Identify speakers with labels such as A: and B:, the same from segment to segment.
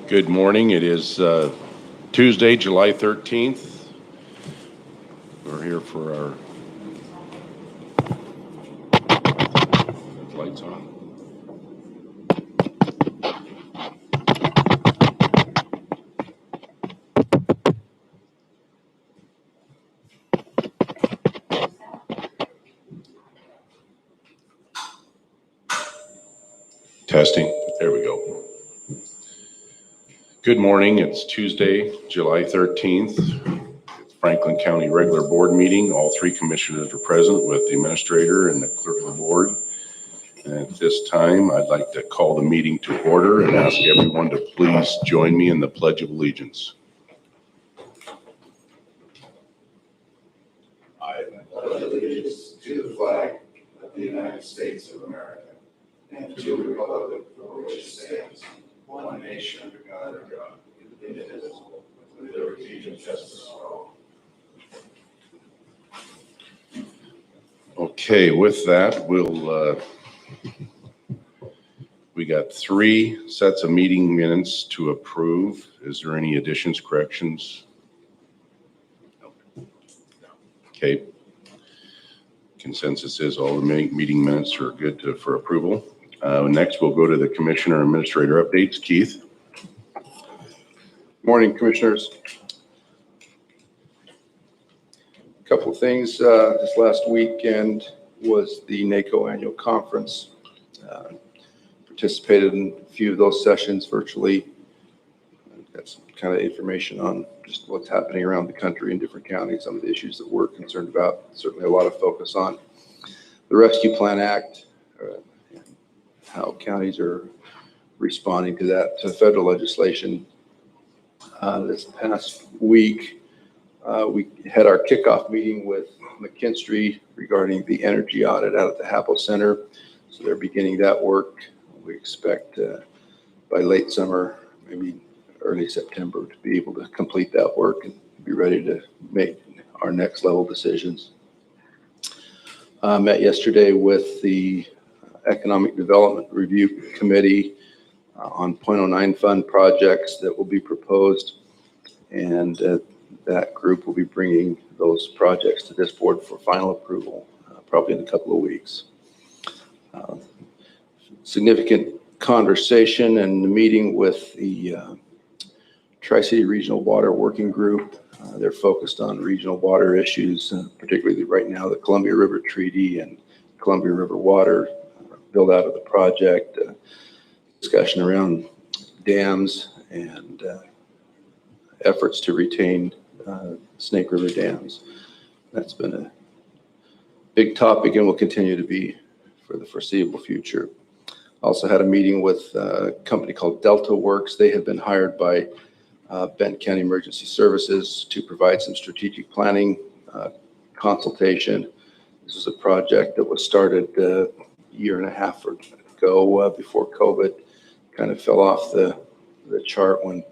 A: Good morning. It is Tuesday, July 13th. We're here for our lights on. Testing. There we go. Good morning. It's Tuesday, July 13th. It's Franklin County regular board meeting. All three commissioners are present with the administrator and the clerk of the board. And at this time, I'd like to call the meeting to order and ask everyone to please join me in the Pledge of Allegiance.
B: I pledge allegiance to the flag of the United States of America and to the republic for which it stands, one nation under God, indivisible, with liberty and justice for all.
A: Okay, with that, we got 3 sets of meeting minutes to approve. Is there any additions, corrections? Okay. Consensus is all the meeting minutes are good for approval. Next, we'll go to the commissioner and administrator updates. Keith.
C: Morning, commissioners. A couple of things. This last weekend was the NACO annual conference. Participated in a few of those sessions virtually. Got some kind of information on just what's happening around the country in different counties, some of the issues that we're concerned about. Certainly a lot of focus on the Rescue Plan Act, and how counties are responding to that, to federal legislation. This past week, we had our kickoff meeting with McKinstry regarding the energy audit out at the Happel Center. So they're beginning that work. We expect by late summer, maybe early September, to be able to complete that work and be ready to make our next level decisions. Met yesterday with the Economic Development Review Committee on .09 fund projects that will be proposed, and that group will be bringing those projects to this board for final approval probably in a couple of weeks. Significant conversation and the meeting with the Tri-City Regional Water Working Group. They're focused on regional water issues, particularly right now the Columbia River Treaty and Columbia River Water build out of the project. Discussion around dams and efforts to retain Snake River dams. That's been a big topic and will continue to be for the foreseeable future. Also had a meeting with a company called Delta Works. They have been hired by Benton County Emergency Services to provide some strategic planning consultation. This is a project that was started a year and a half ago before COVID kind of fell off the chart when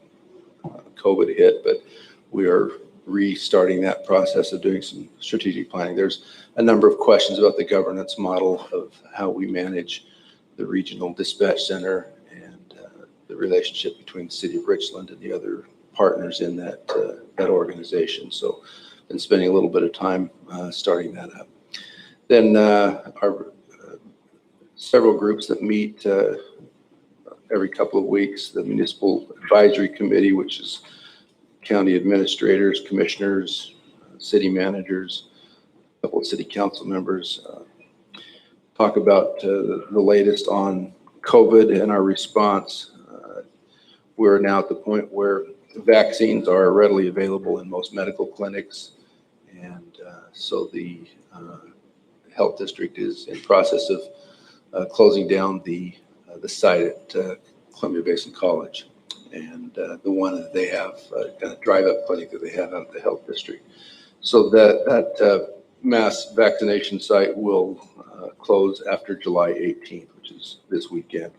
C: COVID hit, but we are restarting that process of doing some strategic planning. There's a number of questions about the governance model of how we manage the regional dispatch center and the relationship between the city of Richland and the other partners in that organization. So been spending a little bit of time starting that up. Then our several groups that meet every couple of weeks, the Municipal Advisory Committee, which is county administrators, commissioners, city managers, a couple of city council members, talk about the latest on COVID and our response. We're now at the point where vaccines are readily available in most medical clinics. And so the health district is in process of closing down the site at Columbia Basin College. And the one that they have, kind of drive-up clinic that they have out at the health district. So that mass vaccination site will close after July 18th, which is this weekend.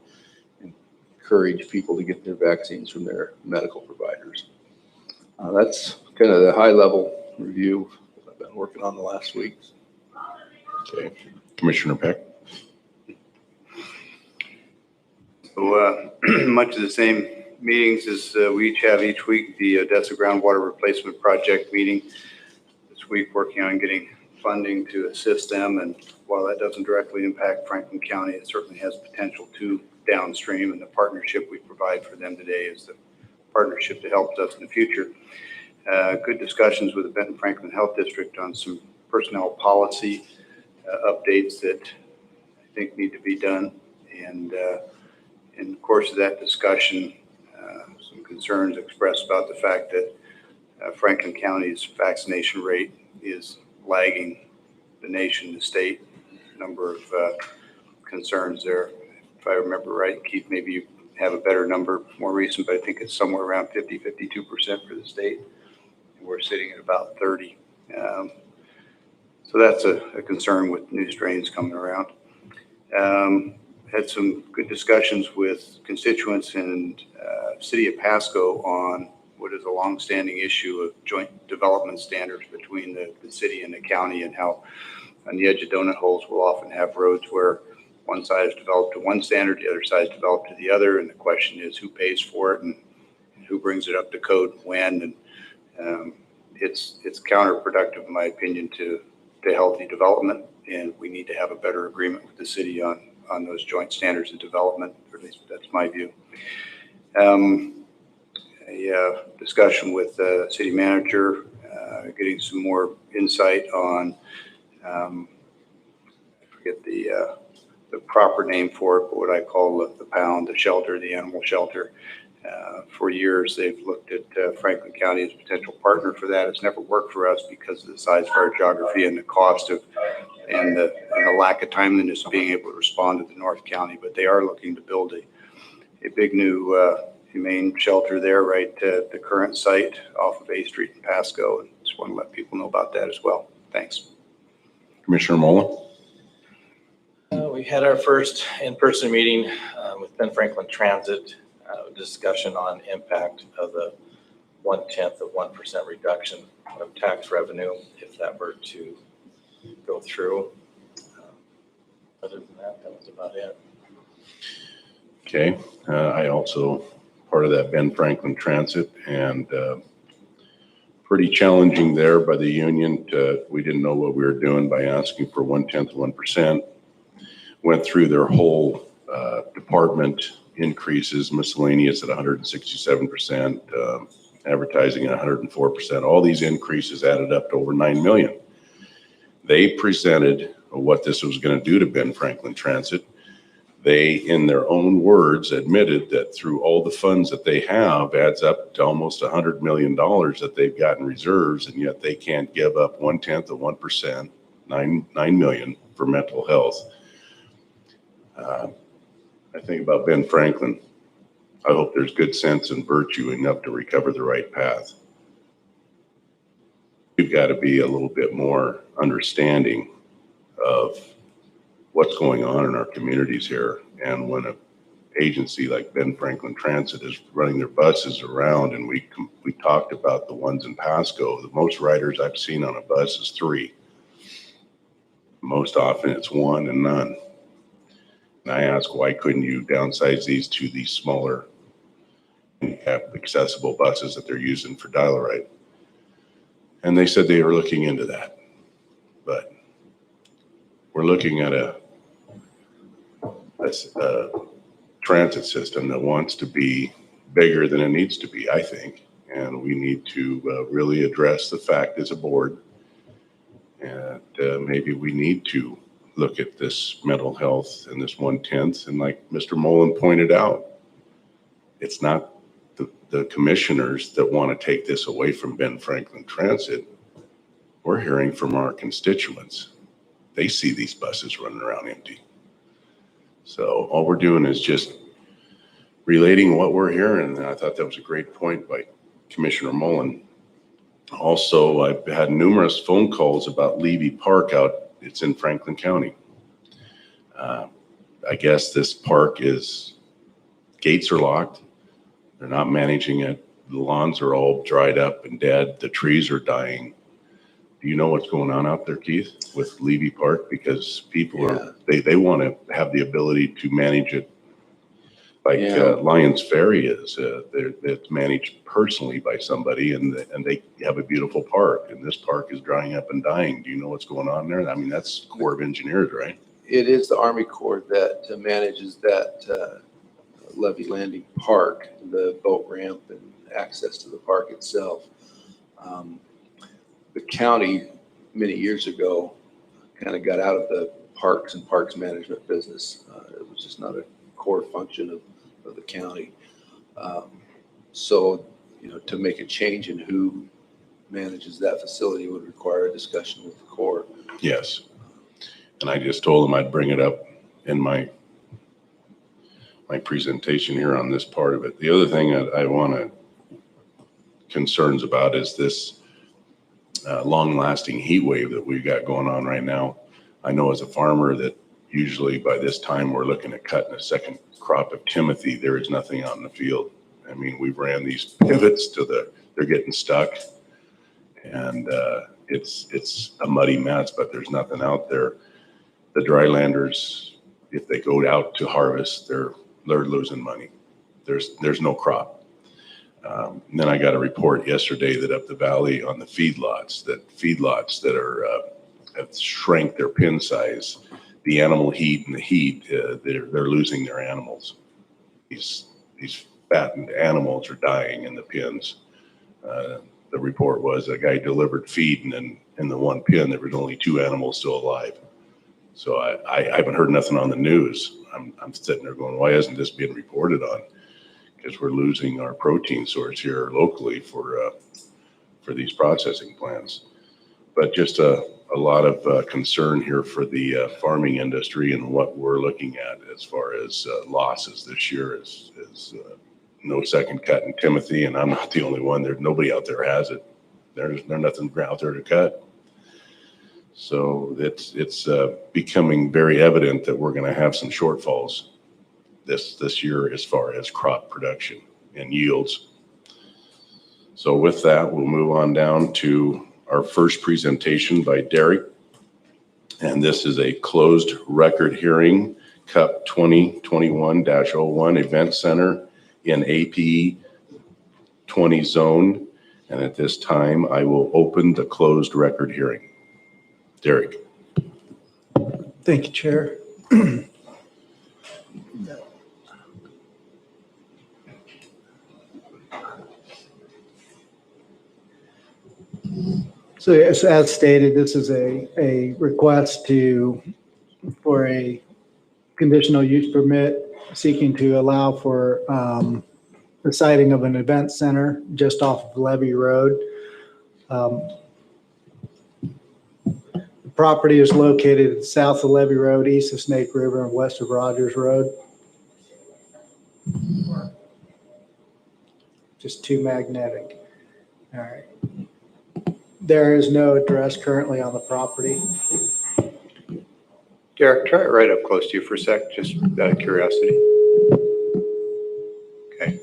C: Encourage people to get their vaccines from their medical providers. That's kind of the high-level review I've been working on the last week.
A: Okay. Commissioner Peck.
D: So much of the same meetings is we each have each week the Odessa Groundwater Replacement Project meeting. This week working on getting funding to assist them, and while that doesn't directly impact Franklin County, it certainly has potential to downstream, and the partnership we provide for them today is the partnership that helps us in the future. Good discussions with the Benton Franklin Health District on some personnel policy updates that I think need to be done. And in the course of that discussion, some concerns expressed about the fact that Franklin County's vaccination rate is lagging the nation, the state. A number of concerns there. If I remember right, Keith, maybe you have a better number, more recent, but I think it's somewhere around 52% for the state. And we're sitting at about 30. So that's a concern with new strains coming around. Had some good discussions with constituents in city of Pasco on what is a longstanding issue of joint development standards between the city and the county, and how on the edge of donut holes we'll often have roads where one side is developed to one standard, the other side is developed to the other, and the question is who pays for it and who brings it up to code when. And it's counterproductive, in my opinion, to healthy development, and we need to have a better agreement with the city on those joint standards of development, or at least that's my view. A discussion with the city manager, getting some more insight on, I forget the proper name for it, but what I call the pound, the shelter, the animal shelter. For years, they've looked at Franklin County as a potential partner for that. It's never worked for us because of the size of our geography and the cost of, and the lack of timeliness of being able to respond to the North County. But they are looking to build a big new humane shelter there right at the current site off of A Street in Pasco. And just want to let people know about that as well. Thanks.
A: Commissioner Mullen?
E: We had our first in-person meeting with Ben Franklin Transit, discussion on impact of the 0.1% reduction of tax revenue if that were to go through. Other than that, that was about it.
A: Okay. I also part of that Ben Franklin Transit, and pretty challenging there by the union. We didn't know what we were doing by asking for 0.1%. Went through their whole department increases, miscellaneous at 167%, advertising at 104%. All these increases added up to over 9 million. They presented what this was going to do to Ben Franklin Transit. They, in their own words, admitted that through all the funds that they have adds up to almost $100 million that they've got in reserves, and yet they can't give up 0.1%, 9 million for mental health. I think about Ben Franklin. I hope there's good sense and virtue enough to recover the right path. We've got to be a little bit more understanding of what's going on in our communities here. And when an agency like Ben Franklin Transit is running their buses around, and we talked about the ones in Pasco, the most riders I've seen on a bus is 3. Most often it's 1 and none. And I ask, why couldn't you downsize these to these smaller accessible buses that they're using for dial-a-ride? And they said they were looking into that. But we're looking at a transit system that wants to be bigger than it needs to be, I think. And we need to really address the fact as a board. And maybe we need to look at this mental health and this 1/10. And like Mr. Mullen pointed out, it's not the commissioners that want to take this away from Ben Franklin Transit. We're hearing from our constituents. They see these buses running around empty. So all we're doing is just relating what we're hearing. And I thought that was a great point by Commissioner Mullen. Also, I've had numerous phone calls about Levy Park out. It's in Franklin County. I guess this park gates are locked. They're not managing it. The lawns are all dried up and dead. The trees are dying. Do you know what's going on out there, Keith, with Levy Park? Because people they want to have the ability to manage it Like
C: Yeah.
A: Lions Ferry is, it's managed personally by somebody, and they have a beautiful park, and this park is drying up and dying. Do you know what's going on there? I mean, that's Corps of Engineers, right?
C: It is the Army Corps that manages that levee landing park, the boat ramp and access to the park itself. The county, many years ago, kind of got out of the parks and parks management business. It was just not a core function of the county. So, to make a change in who manages that facility would require a discussion with the Corps.
A: Yes. And I just told them I'd bring it up in my presentation here on this part of it. The other thing that I want to concerns about is this long-lasting heat wave that we've got going on right now. I know as a farmer that usually by this time we're looking at cutting a second crop of Timothy. There is nothing out in the field. I mean, we've ran these pivots they're getting stuck, and it's a muddy mess, but there's nothing out there. The drylanders, if they go out to harvest, they're losing money. There's no crop. And then I got a report yesterday that up the valley on the feedlots that are have shrank their pen size, the animal heat and the heat, they're losing their animals. These fattened animals are dying in the pens. The report was a guy delivered feed, and then in the one pen there was only 2 animals still alive. So I haven't heard nothing on the news. I'm sitting there going, why isn't this being reported on? Because we're losing our protein source here locally for these processing plants. But just a lot of concern here for the farming industry and what we're looking at as far as losses this year is no second cut in Timothy, and I'm not the only one. There's nobody out there has it. There's nothing out there to cut. So it's becoming very evident that we're going to have some shortfalls this year as far as crop production and yields. So with that, we'll move on down to our first presentation by Derek. And this is a closed record hearing, CUP 2021-01 Event Center in AP 20 zone. And at this time, I will open the closed record hearing. Derek.
F: Thank you, Chair. So as stated, this is a request for a conditional use permit seeking to allow for the siting of an event center just off of Levee Road. The property is located south of Levee Road, east of Snake River, and west of Rogers Road. Just too magnetic. All right. There is no address currently on the property.
D: Derek, try it right up close to you for a sec, just out of curiosity. Okay.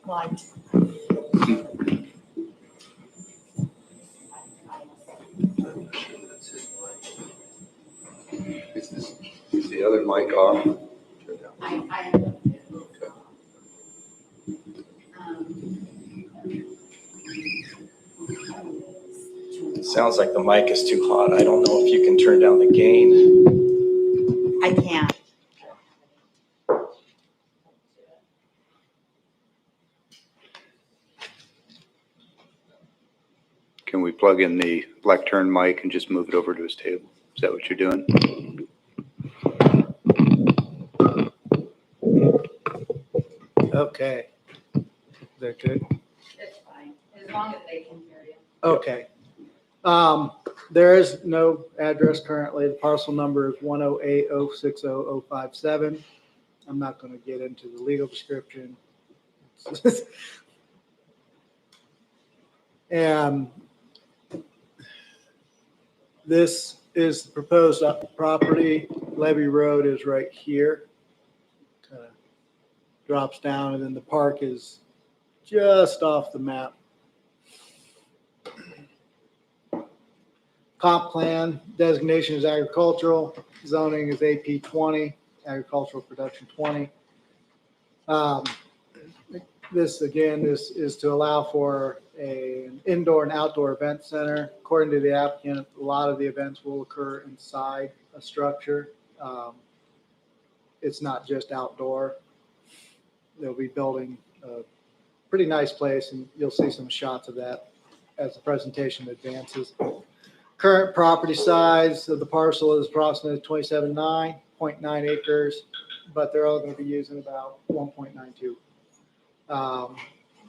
G: Light.
C: Is the other mic off?
E: Sounds like the mic is too hot. I don't know if you can turn down the gain.
G: I can't.
D: Can we plug in the lectern mic and just move it over to his table? Is that what you're doing?
F: Okay. Is that good?
G: It's fine, as long as they can hear you.
F: Okay. There is no address currently. The parcel number is 108060057. I'm not going to get into the legal description. And this is the proposed property. Levee Road is right here. Kind of drops down, and then the park is just off the map. Comp plan designation is agricultural, zoning is AP 20, agricultural production 20. This is to allow for an indoor and outdoor event center. According to the applicant, a lot of the events will occur inside a structure. It's not just outdoor. They'll be building a pretty nice place, and you'll see some shots of that as the presentation advances. Current property size of the parcel is approximately 27.9 acres, but they're all going to be using about 1.92.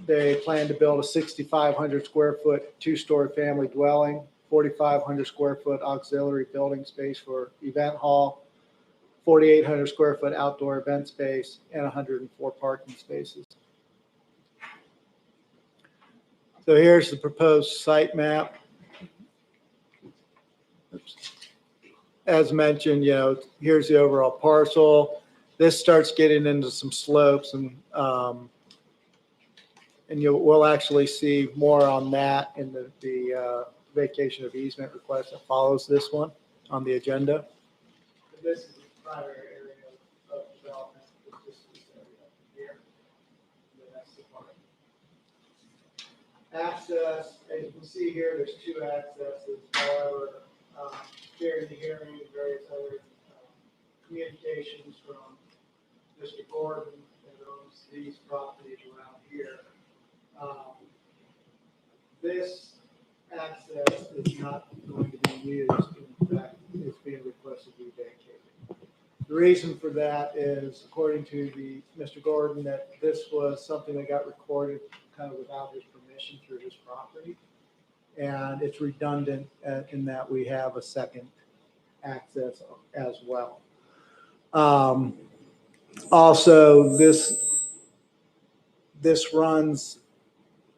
F: They plan to build a 6,500 square foot two-story family dwelling, 4,500 square foot auxiliary building space for event hall, 4,800 square foot outdoor event space, and 104 parking spaces. So here's the proposed site map. Oops. As mentioned, here's the overall parcel. This starts getting into some slopes, and we'll actually see more on that in the vacation of easement request that follows this one on the agenda. This is the primary area of development. This area here. And that's the part. Access, as you can see here, there's two accesses. However, during the hearing, various other communications from Mr. Gordon that owns these properties around here. This access is not going to be used. In fact, it's being requested to be vacated. The reason for that is, according to Mr. Gordon, that this was something that got recorded kind of without his permission through his property. And it's redundant in that we have a second access as well. Also, this runs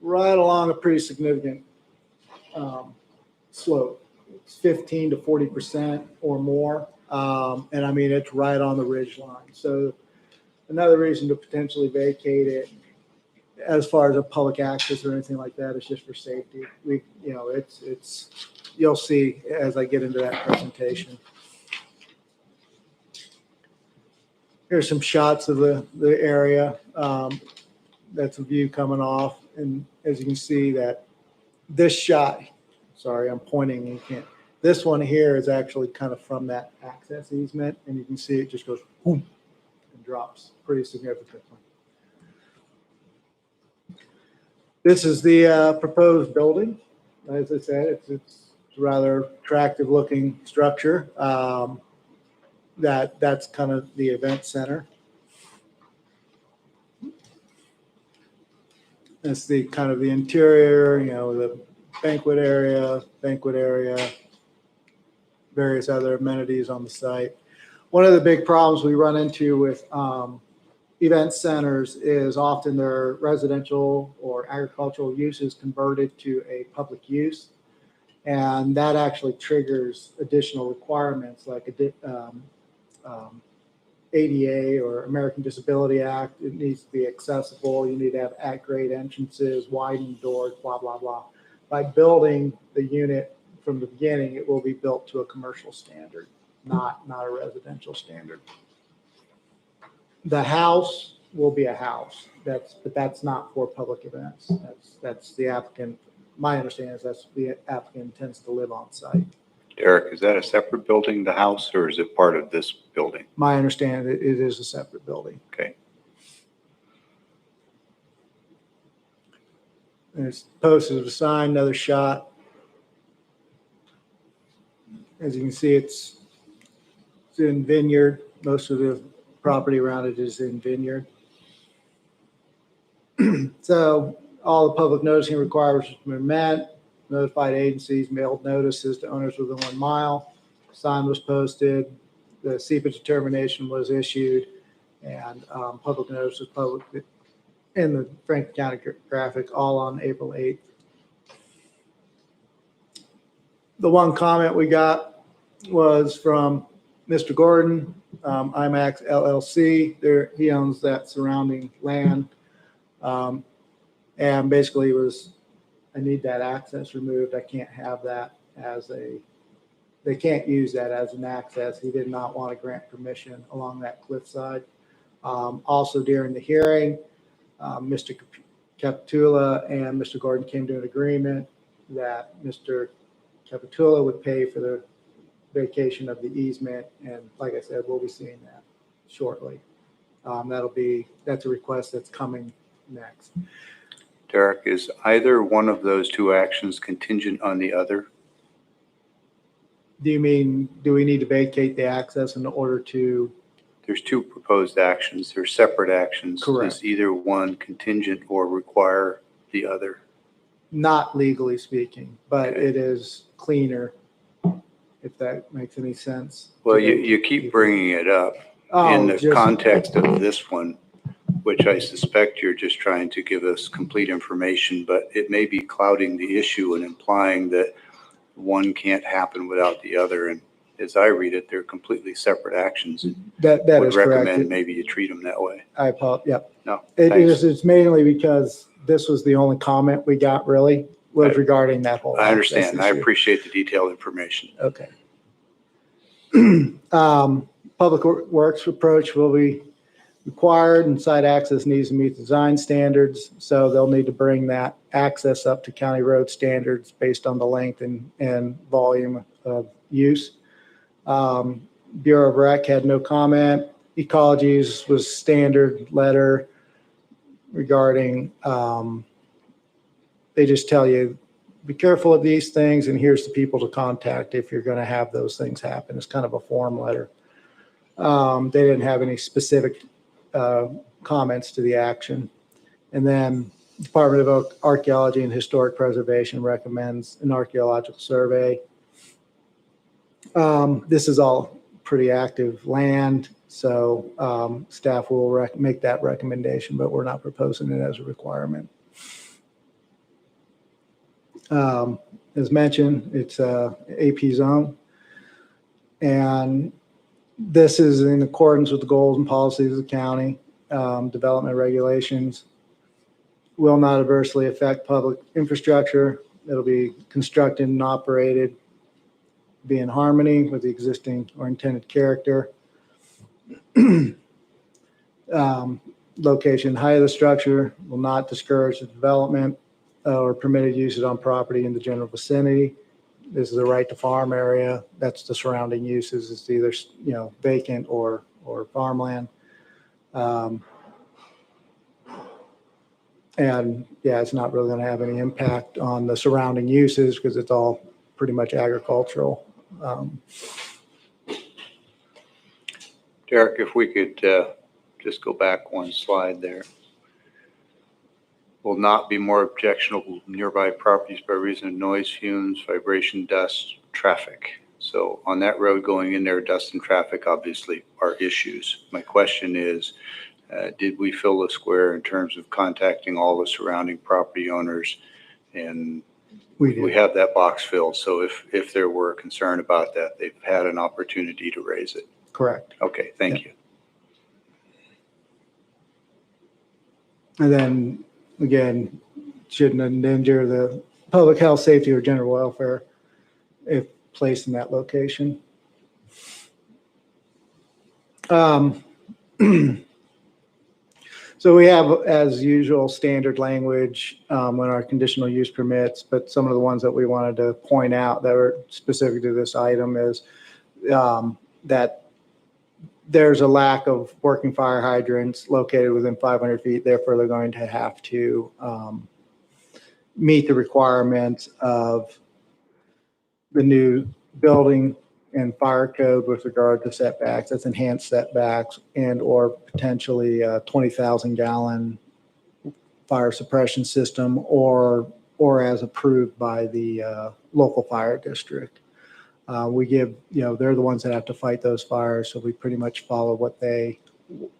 F: right along a pretty significant slope. It's 15 to 40% or more. And I mean, it's right on the ridge line. So another reason to potentially vacate it, as far as a public access or anything like that, is just for safety. You'll see as I get into that presentation. Here's some shots of the area. That's a view coming off. And as you can see that this shot, sorry, I'm pointing, you can't. This one here is actually kind of from that access easement. And you can see it just goes boom and drops pretty significantly. This is the proposed building. As I said, it's a rather attractive looking structure. That's kind of the event center. That's the kind of the interior, the banquet area, various other amenities on the site. One of the big problems we run into with event centers is often their residential or agricultural use is converted to a public use. And that actually triggers additional requirements like ADA or American Disability Act. It needs to be accessible. You need to have at-grade entrances, widened doors, blah, blah, blah. By building the unit from the beginning, it will be built to a commercial standard, not a residential standard. The house will be a house. But that's not for public events. That's the applicant. My understanding is that's the applicant intends to live on site.
H: Eric, is that a separate building, the house, or is it part of this building?
F: My understanding, it is a separate building.
H: Okay.
F: There's posted a sign, another shot. As you can see, it's in vineyard. Most of the property around it is in vineyard. So all the public noticing requirements have been met. Notified agencies mailed notices to owners within 1 mile. Sign was posted. The seepage determination was issued, and public notice was published in the Franklin County Graphic all on April 8th. The one comment we got was from Mr. Gordon, IMAX LLC. He owns that surrounding land. And basically was, I need that access removed. I can't have that as a they can't use that as an access. He did not want to grant permission along that cliffside. Also during the hearing, Mr. Capitula and Mr. Gordon came to an agreement that Mr. Capitula would pay for the vacation of the easement. And like I said, we'll be seeing that shortly. That's a request that's coming next.
H: Derek, is either one of those two actions contingent on the other?
F: Do you mean, do we need to vacate the access in order to?
H: There's two proposed actions. They're separate actions.
F: Correct.
H: Is either one contingent or require the other?
F: Not legally speaking, but
H: Okay.
F: it is cleaner, if that makes any sense.
H: Well, you keep bringing it up in the
F: just-
H: context of this one, which I suspect you're just trying to give us complete information, but it may be clouding the issue and implying that one can't happen without the other. And as I read it, they're completely separate actions.
F: That
H: Would
F: is correct.
H: recommend maybe you treat them that way.
F: I apologize. Yep.
H: No,
F: It
H: thanks.
F: is, it's mainly because this was the only comment we got really was regarding that whole.
H: I understand.
F: access
H: I
F: issue.
H: appreciate the detailed information.
F: Okay. Public Works approach will be required and site access needs to meet design standards. So they'll need to bring that access up to county road standards based on the length and volume of use. Bureau of Rec had no comment. Ecologies was standard letter regarding, they just tell you, be careful of these things and here's the people to contact if you're going to have those things happen. It's kind of a form letter. They didn't have any specific comments to the action. And then Department of Archaeology and Historic Preservation recommends an archaeological survey. This is all pretty active land, so staff will make that recommendation, but we're not proposing it as a requirement. As mentioned, it's a AP zone, and this is in accordance with the goals and policies of the county, development regulations. Will not adversely affect public infrastructure. It'll be constructed and operated, be in harmony with the existing or intended character. Location, height of the structure will not discourage the development or permitted uses on property in the general vicinity. This is the right to farm area. That's the surrounding uses. It's either, vacant or farmland. And yeah, it's not really going to have any impact on the surrounding uses because it's all pretty much agricultural.
H: Derek, if we could just go back one slide there. Will not be more objectionable to nearby properties by reason of noise, fumes, vibration, dust, traffic. So on that road going in there, dust and traffic obviously are issues. My question is, did we fill the square in terms of contacting all the surrounding property owners? And we have that box filled. So if there were a concern about that, they've had an opportunity to raise it.
F: Correct.
H: Okay, thank you.
F: And then again, shouldn't endanger the public health, safety, or general welfare if placed in that location. So we have, as usual, standard language on our conditional use permits, but some of the ones that we wanted to point out that are specific to this item is that there's a lack of working fire hydrants located within 500 feet. Therefore, they're going to have to meet the requirements of the new building and fire code with regard to setbacks. That's enhanced setbacks and or potentially a 20,000 gallon fire suppression system or as approved by the local fire district. We give, they're the ones that have to fight those fires. So we pretty much follow what they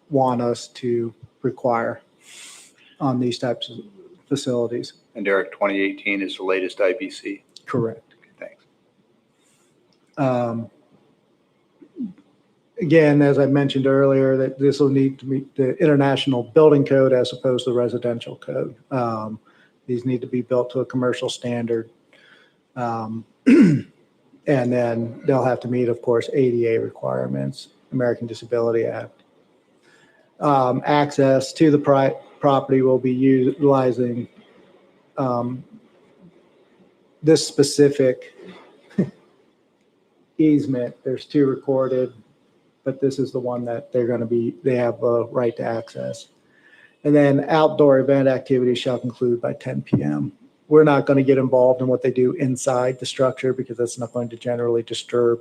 F: want us to require on these types of facilities.
H: And Derek, 2018 is the latest IBC.
F: Correct.
H: Thanks.
F: Again, as I mentioned earlier, that this will need to meet the international building code as opposed to the residential code. These need to be built to a commercial standard. And then they'll have to meet, of course, ADA requirements, American Disability Act. Access to the property will be utilizing this specific easement. There's 2 recorded, but this is the one that they have a right to access. And then outdoor event activities shall conclude by 10 p.m. We're not going to get involved in what they do inside the structure because that's not going to generally disturb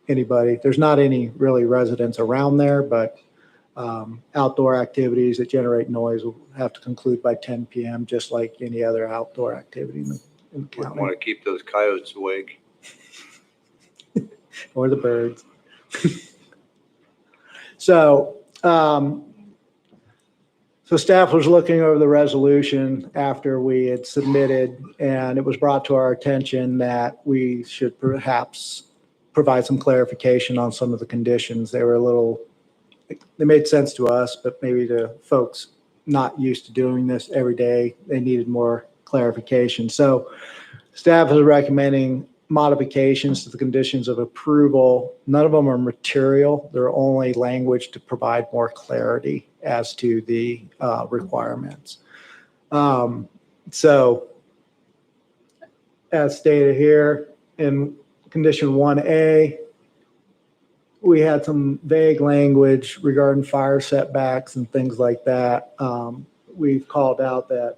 F: anybody. There's not any really residents around there, but outdoor activities that generate noise will have to conclude by 10 p.m., just like any other outdoor activity in the
H: Wouldn't
F: county.
H: want to keep those coyotes awake.
F: Or the birds. So staff was looking over the resolution after we had submitted, and it was brought to our attention that we should perhaps provide some clarification on some of the conditions. They made sense to us, but maybe to folks not used to doing this every day, they needed more clarification. So staff is recommending modifications to the conditions of approval. None of them are material. They're only language to provide more clarity as to the requirements. So as stated here in condition 1A, we had some vague language regarding fire setbacks and things like that. We've called out that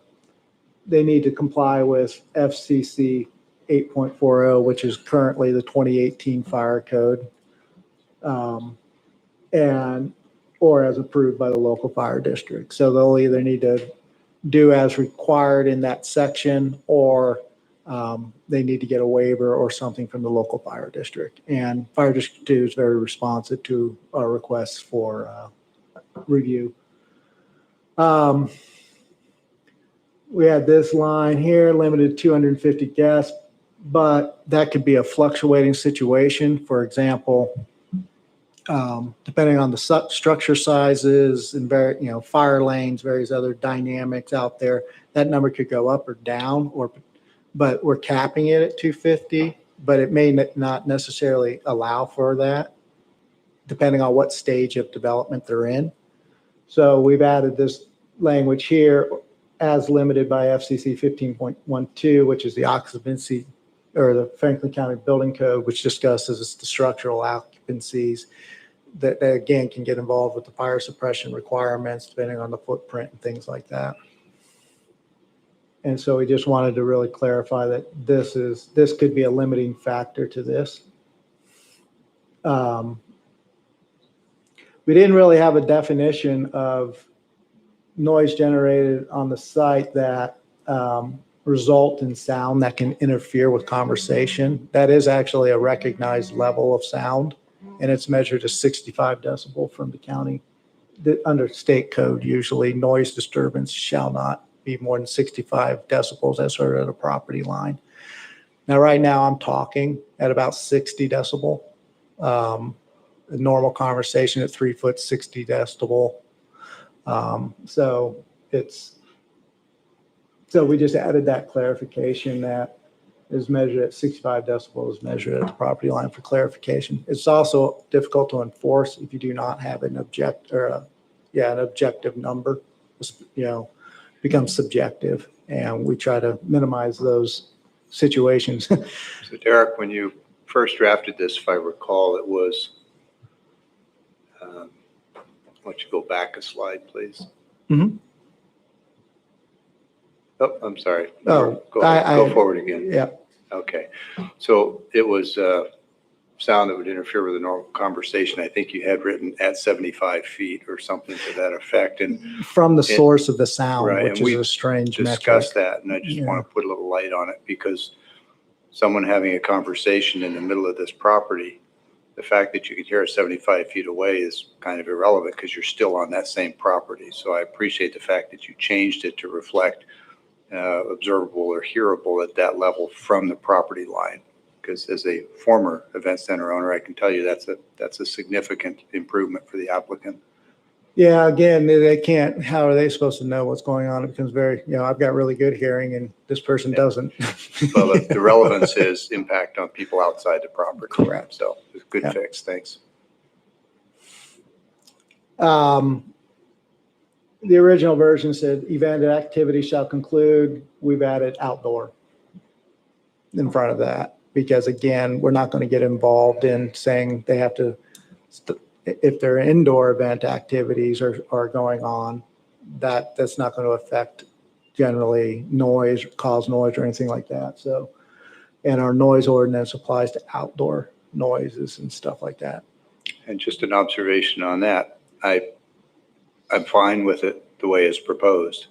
F: they need to comply with FCC 8.40, which is currently the 2018 fire code, or as approved by the local fire district. So they'll either need to do as required in that section, or they need to get a waiver or something from the local fire district. And Fire District 2 is very responsive to our requests for review. We had this line here, limited to 250 guests, but that could be a fluctuating situation. For example, depending on the structure sizes and fire lanes, various other dynamics out there, that number could go up or down, but we're capping it at 250, but it may not necessarily allow for that, depending on what stage of development they're in. So we've added this language here, as limited by FCC 15.12, which is the occupancy, or the Franklin County Building Code, which discusses the structural occupancies that again can get involved with the fire suppression requirements, depending on the footprint and things like that. And so we just wanted to really clarify that this could be a limiting factor to this. We didn't really have a definition of noise generated on the site that result in sound that can interfere with conversation. That is actually a recognized level of sound, and it's measured as 65 decibel from the county. Under state code, usually noise disturbance shall not be more than 65 decibels as heard at a property line. Now, right now I'm talking at about 60 decibel. A normal conversation at 3 foot, 60 decibel. So we just added that clarification that is measured at 65 decibels, is measured at the property line for clarification. It's also difficult to enforce if you do not have an objective number. Becomes subjective, and we try to minimize those situations.
H: So Derek, when you first drafted this, if I recall, it was, why don't you go back a slide, please?
F: Mhm.
H: Oh, I'm sorry.
F: Oh,
H: Go ahead. Go forward again.
F: Yeah.
H: Okay. So it was sound that would interfere with a normal conversation. I think you had written at 75 feet or something to that effect. And
F: From the source of the sound,
H: right,
F: which
H: and
F: is
H: we
F: a strange
H: discussed
F: metric.
H: that, and I just want to put a little light on it, because someone having a conversation in the middle of this property, the fact that you can hear it 75 feet away is kind of irrelevant because you're still on that same property. So I appreciate the fact that you changed it to reflect observable or hearable at that level from the property line. Because as a former event center owner, I can tell you that's a significant improvement for the applicant.
F: Yeah, again, they can't, how are they supposed to know what's going on? It becomes very, I've got really good hearing and this person doesn't.
H: Well, the relevance is impact on people outside the property.
F: Correct.
H: So it's a good
F: Yeah.
H: fix. Thanks.
F: The original version said event activity shall conclude. We've added outdoor in front of that because again, we're not going to get involved in saying they have to, if their indoor event activities are going on, that's not going to affect generally noise, cause noise or anything like that. So, and our noise ordinance applies to outdoor noises and stuff like that.
H: And just an observation on that, I'm fine with it the way it's proposed,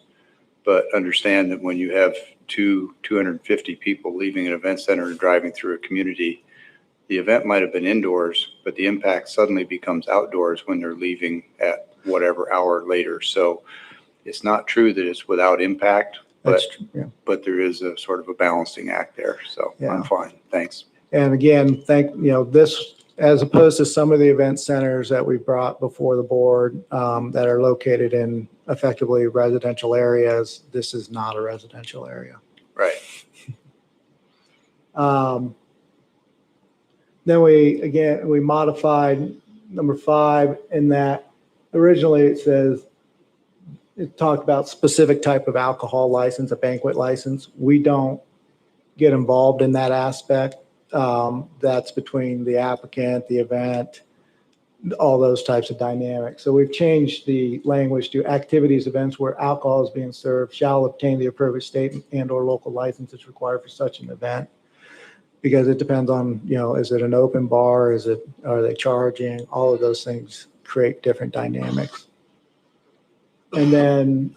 H: but understand that when you have 250 people leaving an event center and driving through a community, the event might have been indoors, but the impact suddenly becomes outdoors when they're leaving at whatever hour later. So it's not true that it's without impact, but,
F: That's true, yeah.
H: but there is a sort of a balancing act there. So
F: Yeah.
H: I'm fine. Thanks.
F: And again, this, as opposed to some of the event centers that we brought before the board that are located in effectively residential areas, this is not a residential area.
H: Right.
F: Then we modified number 5 in that originally it talked about specific type of alcohol license, a banquet license. We don't get involved in that aspect. That's between the applicant, the event, all those types of dynamics. So we've changed the language to activities, events where alcohol is being served shall obtain the appropriate state and or local license that's required for such an event. Because it depends on, is it an open bar? Are they charging? All of those things create different dynamics. And then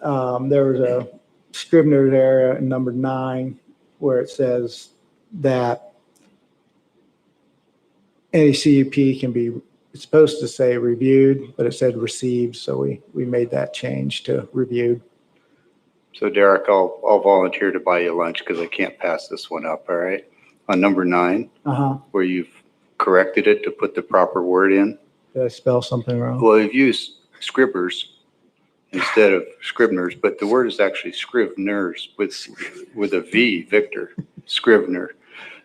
F: there was a Scribner's area in number 9 where it says that any CUP can be, it's supposed to say reviewed, but it said received. So we made that change to reviewed.
H: So Derek, I'll volunteer to buy you lunch because I can't pass this one up. All right. On number 9, where you've corrected it to put the proper word in.
F: Did I spell something wrong?
H: Well, you've used Scribbers instead of Scribners, but the word is actually Scriveners with a V, Victor, Scrivener.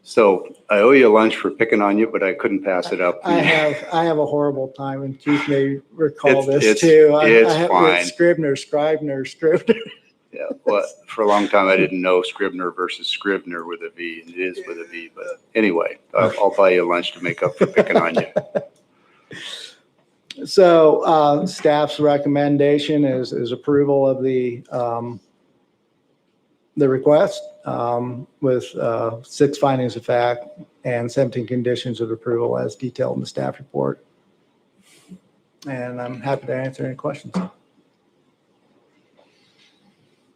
H: So I owe you lunch for picking on you, but I couldn't pass it up.
F: I have a horrible time, and Keith may recall
H: It's
F: this too.
H: it's fine.
F: Scribner, Scrivener.
H: Yeah, well, for a long time I didn't know Scribner versus Scrivener with a V, and it is with a V. But anyway, I'll buy you lunch to make up for picking on you.
F: So staff's recommendation is approval of the request with 6 findings of fact and 17 conditions of approval as detailed in the staff report. And I'm happy to answer any questions.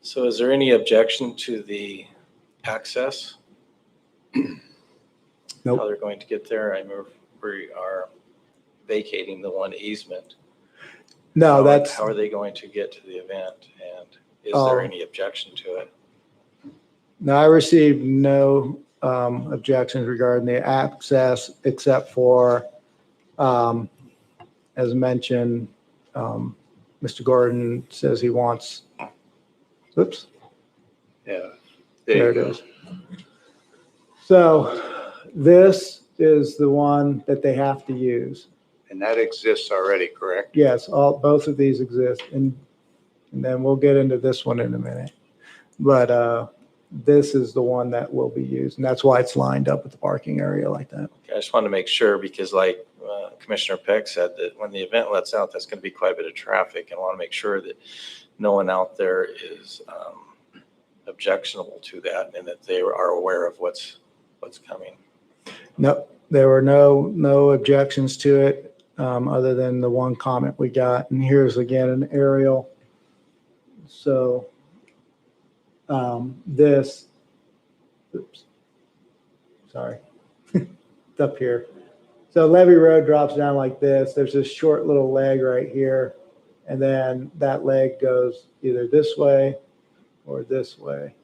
E: So is there any objection to the access?
F: Nope.
E: How they're going to get there? I remember we are vacating the one easement.
F: No,
E: How are they going to get to the event? And is there any objection to it?
F: No, I received no objections regarding the access except for, as mentioned, Mr. Gordon says he wants, oops,
H: Yeah.
F: there it is. So this is the one that they have to use.
H: And that exists already, correct?
F: Yes, both of these exist, and then we'll get into this one in a minute. But this is the one that will be used, and that's why it's lined up with the parking area like that.
E: I just wanted to make sure because like Commissioner Peck said that when the event lets out, that's going to be quite a bit of traffic, and I want to make sure that no one out there is objectionable to that and that they are aware of what's coming.
F: No, there were no objections to it other than the one comment we got. And here's again an aerial. So this, oops, sorry, it's up here. So Levee Road drops down like this. There's this short little leg right here. And then that leg goes either this way or this way.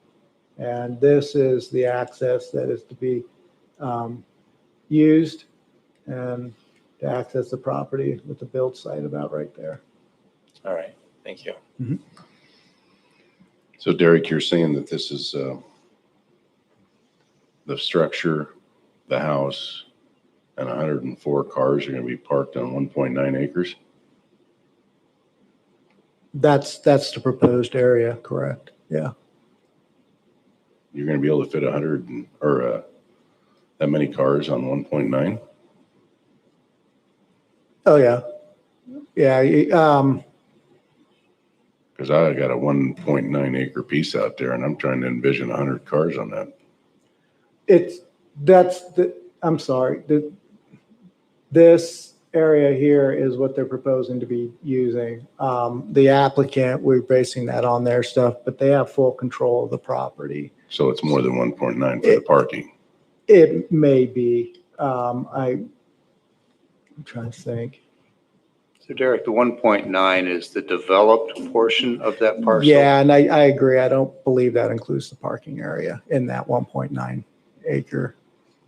F: And this is the access that is to be used and to access the property with the build site about right there.
E: All right, thank you.
A: So Derek, you're saying that this is the structure, the house, and 104 cars are going to be parked on 1.9 acres?
F: That's the proposed area, correct? Yeah.
A: You're going to be able to fit 100 or that many cars on 1.9?
F: Oh, yeah. Yeah,
A: Because I got a 1.9 acre piece out there and I'm trying to envision 100 cars on that.
F: I'm sorry, this area here is what they're proposing to be using. The applicant, we're basing that on their stuff, but they have full control of the property.
A: So it's more than 1.9 for the parking.
F: It may be, I'm trying to think.
H: So Derek, the 1.9 is the developed portion of that parcel?
F: Yeah, and I agree. I don't believe that includes the parking area in that 1.9 acre.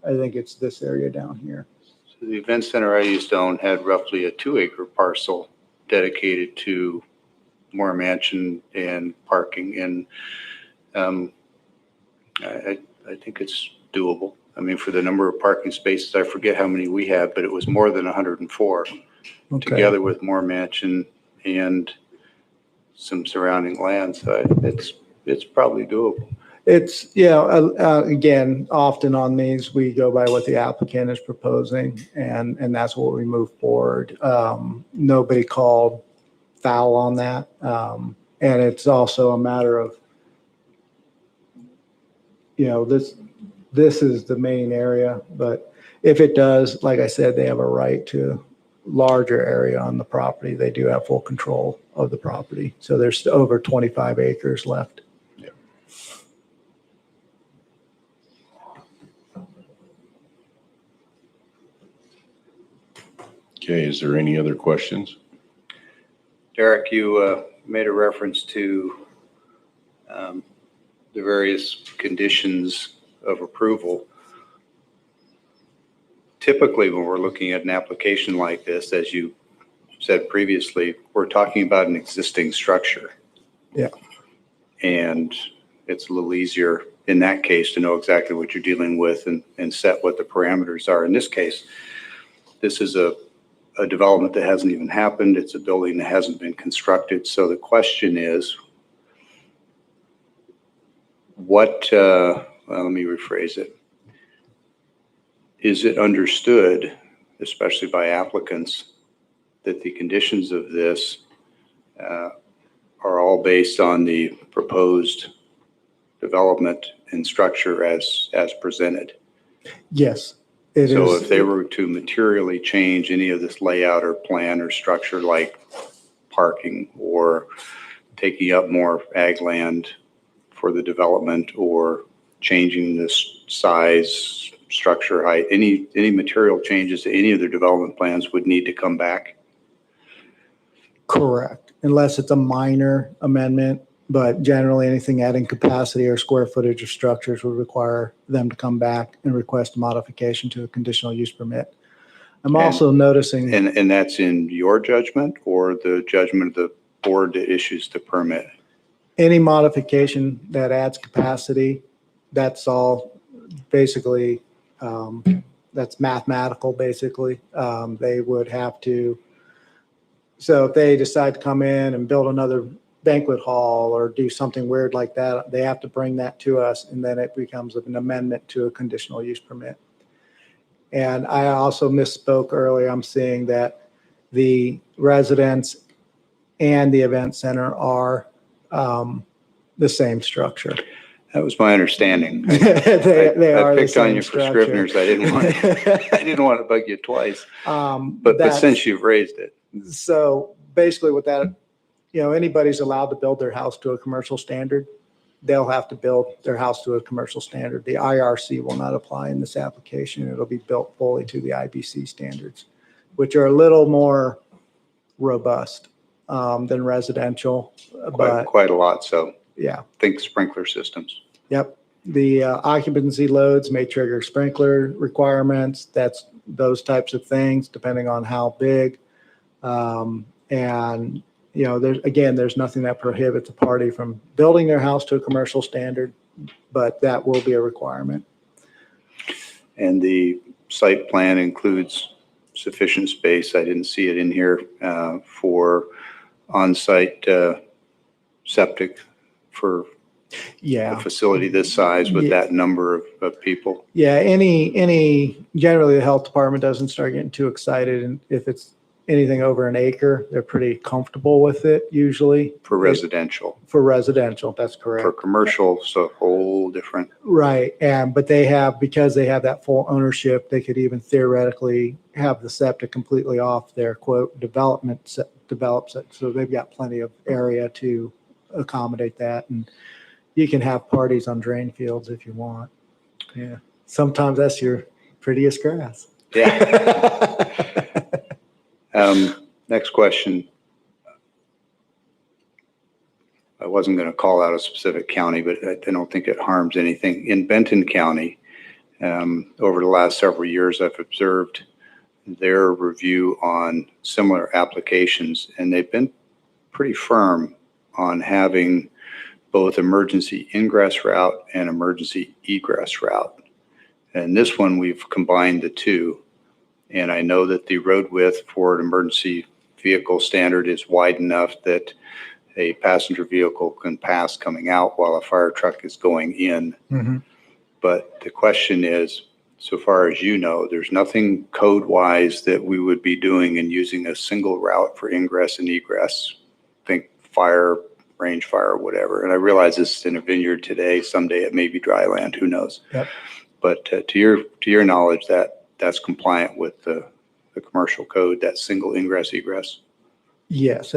F: I think it's this area down here.
H: So the event center I used to own had roughly a 2-acre parcel dedicated to more mansion and parking. And I think it's doable. I mean, for the number of parking spaces, I forget how many we had, but it was more than 104.
F: Okay.
H: Together with more mansion and some surrounding land. So it's probably doable.
F: It's, again, often on these, we go by what the applicant is proposing, and that's what we move forward. Nobody called foul on that. And it's also a matter of, this is the main area, but if it does, like I said, they have a right to larger area on the property. They do have full control of the property. So there's over 25 acres left.
A: Yeah. Okay, is there any other questions?
H: Derek, you made a reference to the various conditions of approval. Typically, when we're looking at an application like this, as you said previously, we're talking about an existing structure.
F: Yeah.
H: And it's a little easier in that case to know exactly what you're dealing with and set what the parameters are. In this case, this is a development that hasn't even happened. It's a building that hasn't been constructed. So the question is, let me rephrase it. Is it understood, especially by applicants, that the conditions of this are all based on the proposed development and structure as presented?
F: Yes, it is.
H: So if they were to materially change any of this layout or plan or structure, like parking or taking up more ag land for the development or changing this size, structure height, any material changes to any of their development plans would need to come back?
F: Correct, unless it's a minor amendment, but generally anything adding capacity or square footage of structures would require them to come back and request a modification to a conditional use permit. I'm also noticing.
H: And that's in your judgment or the judgment of the board that issues the permit?
F: Any modification that adds capacity, that's all basically, that's mathematical, basically. They would have to, so if they decide to come in and build another banquet hall or do something weird like that, they have to bring that to us, and then it becomes an amendment to a conditional use permit. And I also misspoke earlier. I'm seeing that the residence and the event center are the same structure.
H: That was my understanding.
F: They
H: I
F: are the
H: picked on
F: same
H: you for
F: structure.
H: Scrivener's. I didn't want to bug you twice, but
F: That's-
H: since you've raised it.
F: So basically with that, anybody's allowed to build their house to a commercial standard. They'll have to build their house to a commercial standard. The IRC will not apply in this application. It'll be built fully to the IBC standards, which are a little more robust than residential, but
H: Quite a lot. So
F: yeah.
H: think sprinkler systems.
F: Yep. The occupancy loads may trigger sprinkler requirements. That's those types of things, depending on how big. And, there's nothing that prohibits a party from building their house to a commercial standard, but that will be a requirement.
H: And the site plan includes sufficient space, I didn't see it in here, for on-site septic for a facility this size with that number of people.
F: Yeah, generally the health department doesn't start getting too excited, and if it's anything over an acre, they're pretty comfortable with it usually.
H: For residential.
F: For residential, that's correct.
H: For commercial, so a whole different.
F: Right, but because they have that full ownership, they could even theoretically have the septic completely off their quote develops it. So they've got plenty of area to accommodate that, and you can have parties on drain fields if you want. Yeah, sometimes that's your prettiest grass.
H: Yeah. Next question. I wasn't going to call out a specific county, but I don't think it harms anything. In Benton County, over the last several years, I've observed their review on similar applications, and they've been pretty firm on having both emergency ingress route and emergency egress route. And this one, we've combined the two. And I know that the road width for an emergency vehicle standard is wide enough that a passenger vehicle can pass coming out while a fire truck is going in.
F: Mm-hmm.
H: But the question is, so far as you know, there's nothing code-wise that we would be doing and using a single route for ingress and egress. Think fire, range fire, whatever. And I realize this is in a vineyard today. Someday it may be dry land. Who knows?
F: Yep.
H: But to your knowledge, that's compliant with the commercial code, that single ingress egress.
F: Yes,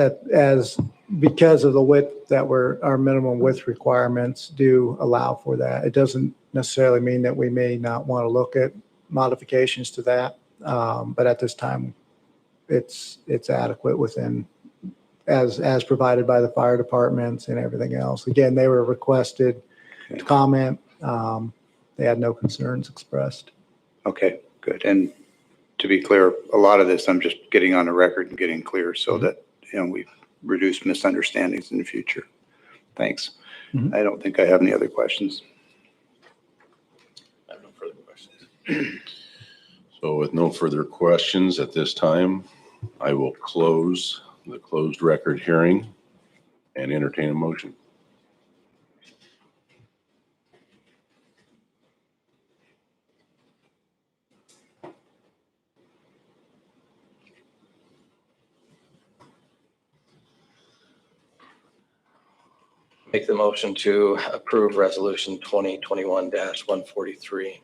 F: because of the width that our minimum width requirements do allow for that. It doesn't necessarily mean that we may not want to look at modifications to that, but at this time, it's adequate within as provided by the fire departments and everything else. Again, they were requested to comment. They had no concerns expressed.
H: Okay, good. And to be clear, a lot of this, I'm just getting on the record and getting clear so that, we reduce misunderstandings in the future. Thanks.
F: Mm-hmm.
H: I don't think I have any other questions.
E: I have no further questions.
A: So with no further questions at this time, I will close the closed record hearing and entertain a motion.
E: Make the motion to approve resolution 2021-143.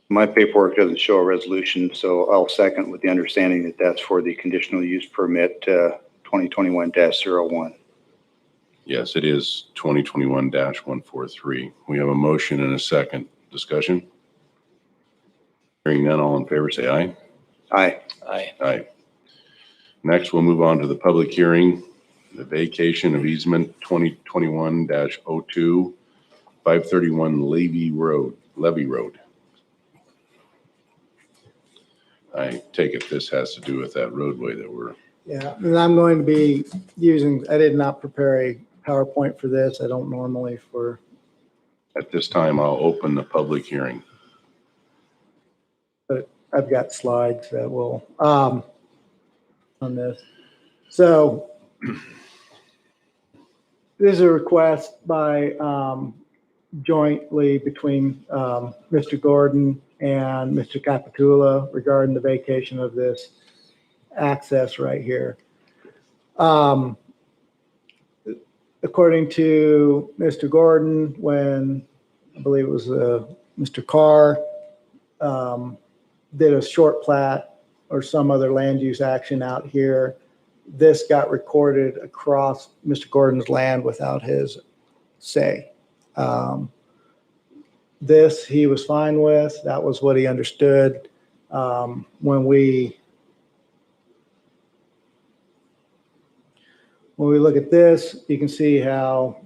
H: My paperwork doesn't show a resolution, so I'll second with the understanding that that's for the conditional use permit 2021-01.
A: Yes, it is 2021-143. We have a motion and a second. Discussion? Hearing none, all in favor say aye.
H: Aye.
E: Aye.
A: Aye. Next, we'll move on to the public hearing, the vacation of easement 2021-02, 531 Levy Road. I take it this has to do with that roadway that we're.
F: Yeah, and I'm going to be I did not prepare a PowerPoint for this. I don't normally for.
A: At this time, I'll open the public hearing.
F: But I've got slides that will, on this. So this is a request by jointly between Mr. Gordon and Mr. Capitula regarding the vacation of this access right here. According to Mr. Gordon, when I believe it was Mr. Carr did a short plat or some other land use action out here, this got recorded across Mr. Gordon's land without his say. This he was fine with. That was what he understood. When we look at this, you can see how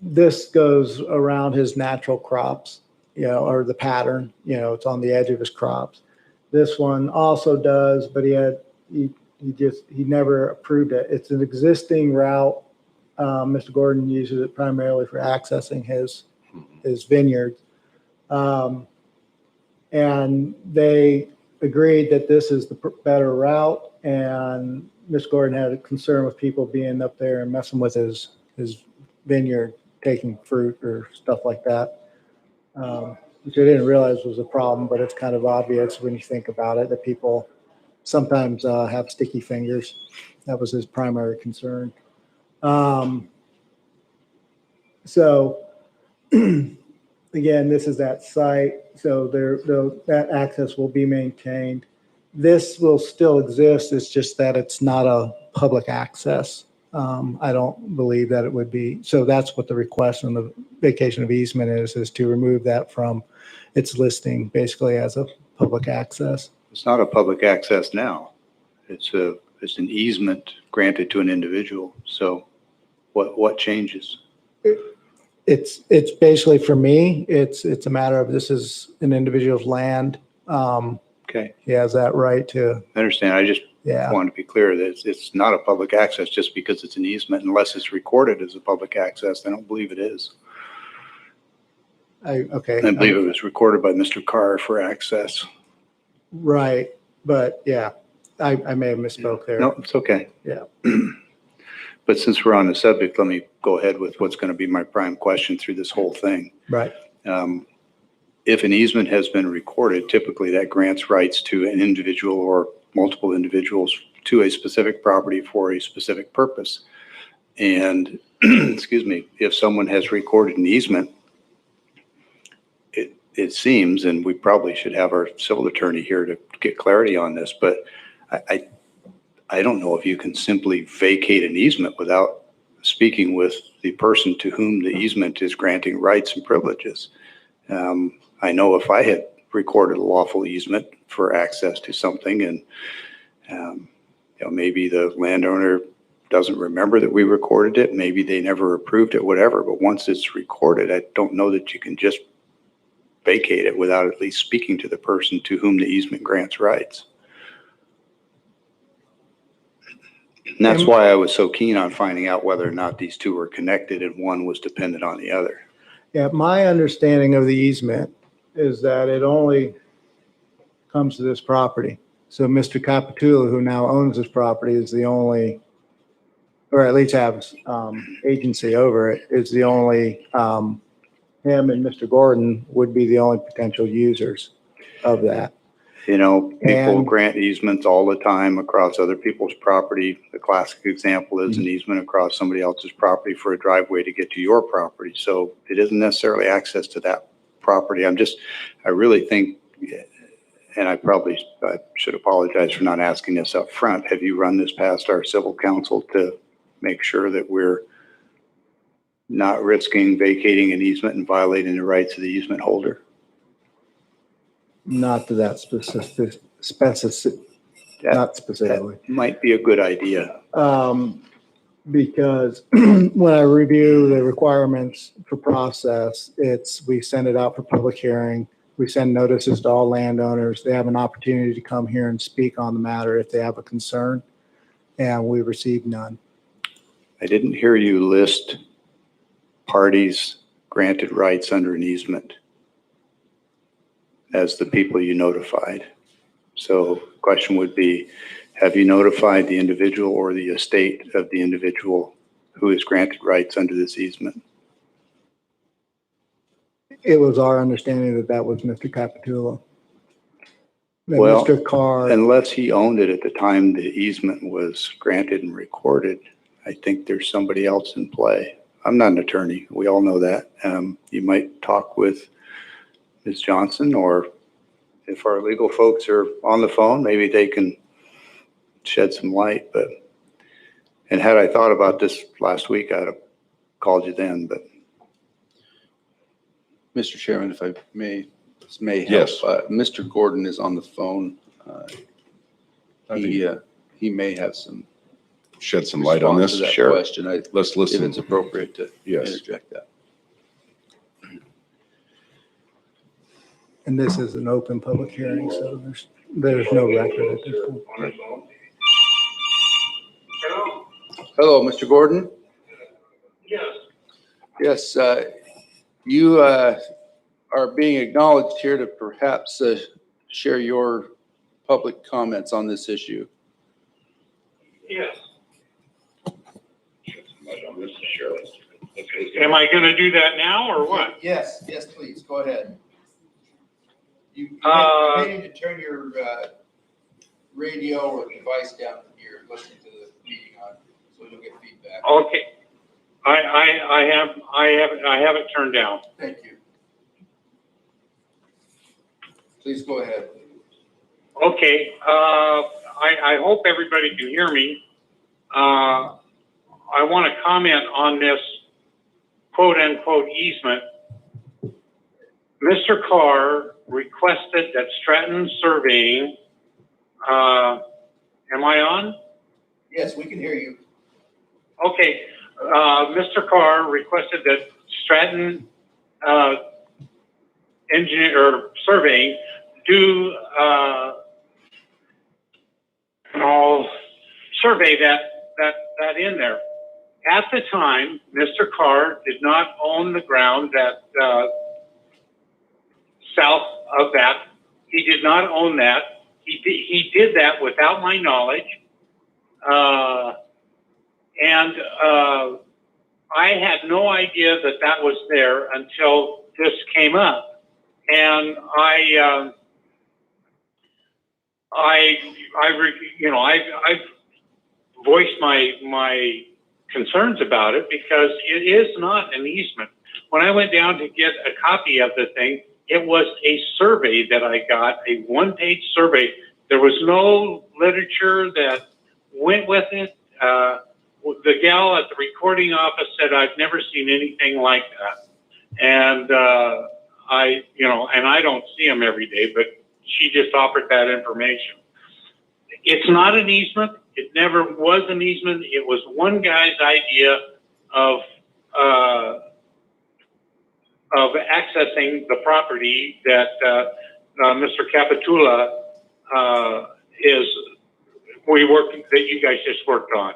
F: this goes around his natural crops, or the pattern, it's on the edge of his crops. This one also does, but he never approved it. It's an existing route. Mr. Gordon uses it primarily for accessing his vineyard. And they agreed that this is the better route, and Mr. Gordon had a concern with people being up there and messing with his vineyard, taking fruit or stuff like that, which I didn't realize was a problem, but it's kind of obvious when you think about it, that people sometimes have sticky fingers. That was his primary concern. So again, this is that site, so that access will be maintained. This will still exist, it's just that it's not a public access. I don't believe that it would be, so that's what the request on the vacation of easement is to remove that from its listing, basically as a public access.
H: It's not a public access now. It's an easement granted to an individual. So what changes?
F: It's basically, for me, it's a matter of, this is an individual's land.
H: Okay,
F: He has that right to,
H: I understand. I just
F: yeah.
H: want to be clear that it's not a public access just because it's an easement, unless it's recorded as a public access. I don't believe it is.
F: Okay.
H: I believe it was recorded by Mr. Carr for access.
F: Right, but yeah, I may have misspoke there.
H: No, it's okay.
F: Yeah.
H: But since we're on the subject, let me go ahead with what's going to be my prime question through this whole thing.
F: Right.
H: If an easement has been recorded, typically that grants rights to an individual or multiple individuals to a specific property for a specific purpose. And excuse me, if someone has recorded an easement, it seems, and we probably should have our civil attorney here to get clarity on this, but I don't know if you can simply vacate an easement without speaking with the person to whom the easement is granting rights and privileges. I know if I had recorded a lawful easement for access to something, and maybe the landowner doesn't remember that we recorded it, maybe they never approved it, whatever, but once it's recorded, I don't know that you can just vacate it without at least speaking to the person to whom the easement grants rights. And that's why I was so keen on finding out whether or not these two were connected and one was dependent on the other.
F: Yeah, my understanding of the easement is that it only comes to this property. So Mr. Capitula, who now owns this property, is the only, or at least has agency over it, is the only, him and Mr. Gordon would be the only potential users of that.
H: You know, people
F: And-
H: grant easements all the time across other people's property. The classic example is an easement across somebody else's property for a driveway to get to your property. So it isn't necessarily access to that property. I really think, and I should apologize for not asking this up front. Have you run this past our civil counsel to make sure that we're not risking vacating an easement and violating the rights of the easement holder?
F: Not to that specific, not specifically.
H: That might be a good idea.
F: Because when I review the requirements for process, we send it out for public hearing. We send notices to all landowners. They have an opportunity to come here and speak on the matter if they have a concern, and we receive none.
H: I didn't hear you list parties granted rights under an easement as the people you notified. So the question would be, have you notified the individual or the estate of the individual who is granted rights under this easement?
F: It was our understanding that that was Mr. Capitula. That
H: Well,
F: Mr. Carr,
H: unless he owned it at the time the easement was granted and recorded, I think there's somebody else in play. I'm not an attorney. We all know that. You might talk with Ms. Johnson, or if our legal folks are on the phone, maybe they can shed some light. And had I thought about this last week, I'd have called you then, but.
C: Mr. Chairman, if I may, this may help.
A: Yes.
C: Mr. Gordon is on the phone. He may have some
A: Shed some light on
C: response
A: this.
C: to that
H: Sure.
C: question.
A: Let's
C: If
A: listen.
C: it's appropriate to
A: Yes.
C: interject that.
F: and this is an open public hearing, so there's no record at this point.
C: Hello, Mr. Gordon?
I: Yes.
C: Yes, you are being acknowledged here to perhaps share your public comments on this issue.
I: Yes. Am I going to do that now or what?
C: Yes, yes, please, go ahead. You
I: may
C: need to turn your radio or device down when you're listening to the meeting on, so you'll get feedback.
I: Okay. I have it turned down.
C: Thank you. Please go ahead.
I: Okay. I hope everybody can hear me. I want to comment on this quote unquote easement. Mr. Carr requested that Stratton Surveying, am I on?
C: Yes, we can hear you.
I: Okay. Mr. Carr requested that Stratton Engineer or Surveying do survey that in there. At the time, Mr. Carr did not own the ground that south of that. He did not own that. He did that without my knowledge. And I had no idea that that was there until this came up. And I've voiced my concerns about it because it is not an easement. When I went down to get a copy of the thing, it was a survey that I got, a one-page survey. There was no literature that went with it. The gal at the recording office said, I've never seen anything like that. And I don't see them every day, but she just offered that information. It's not an easement. It never was an easement. It was one guy's idea of accessing the property that Mr. Capitula that you guys just worked on.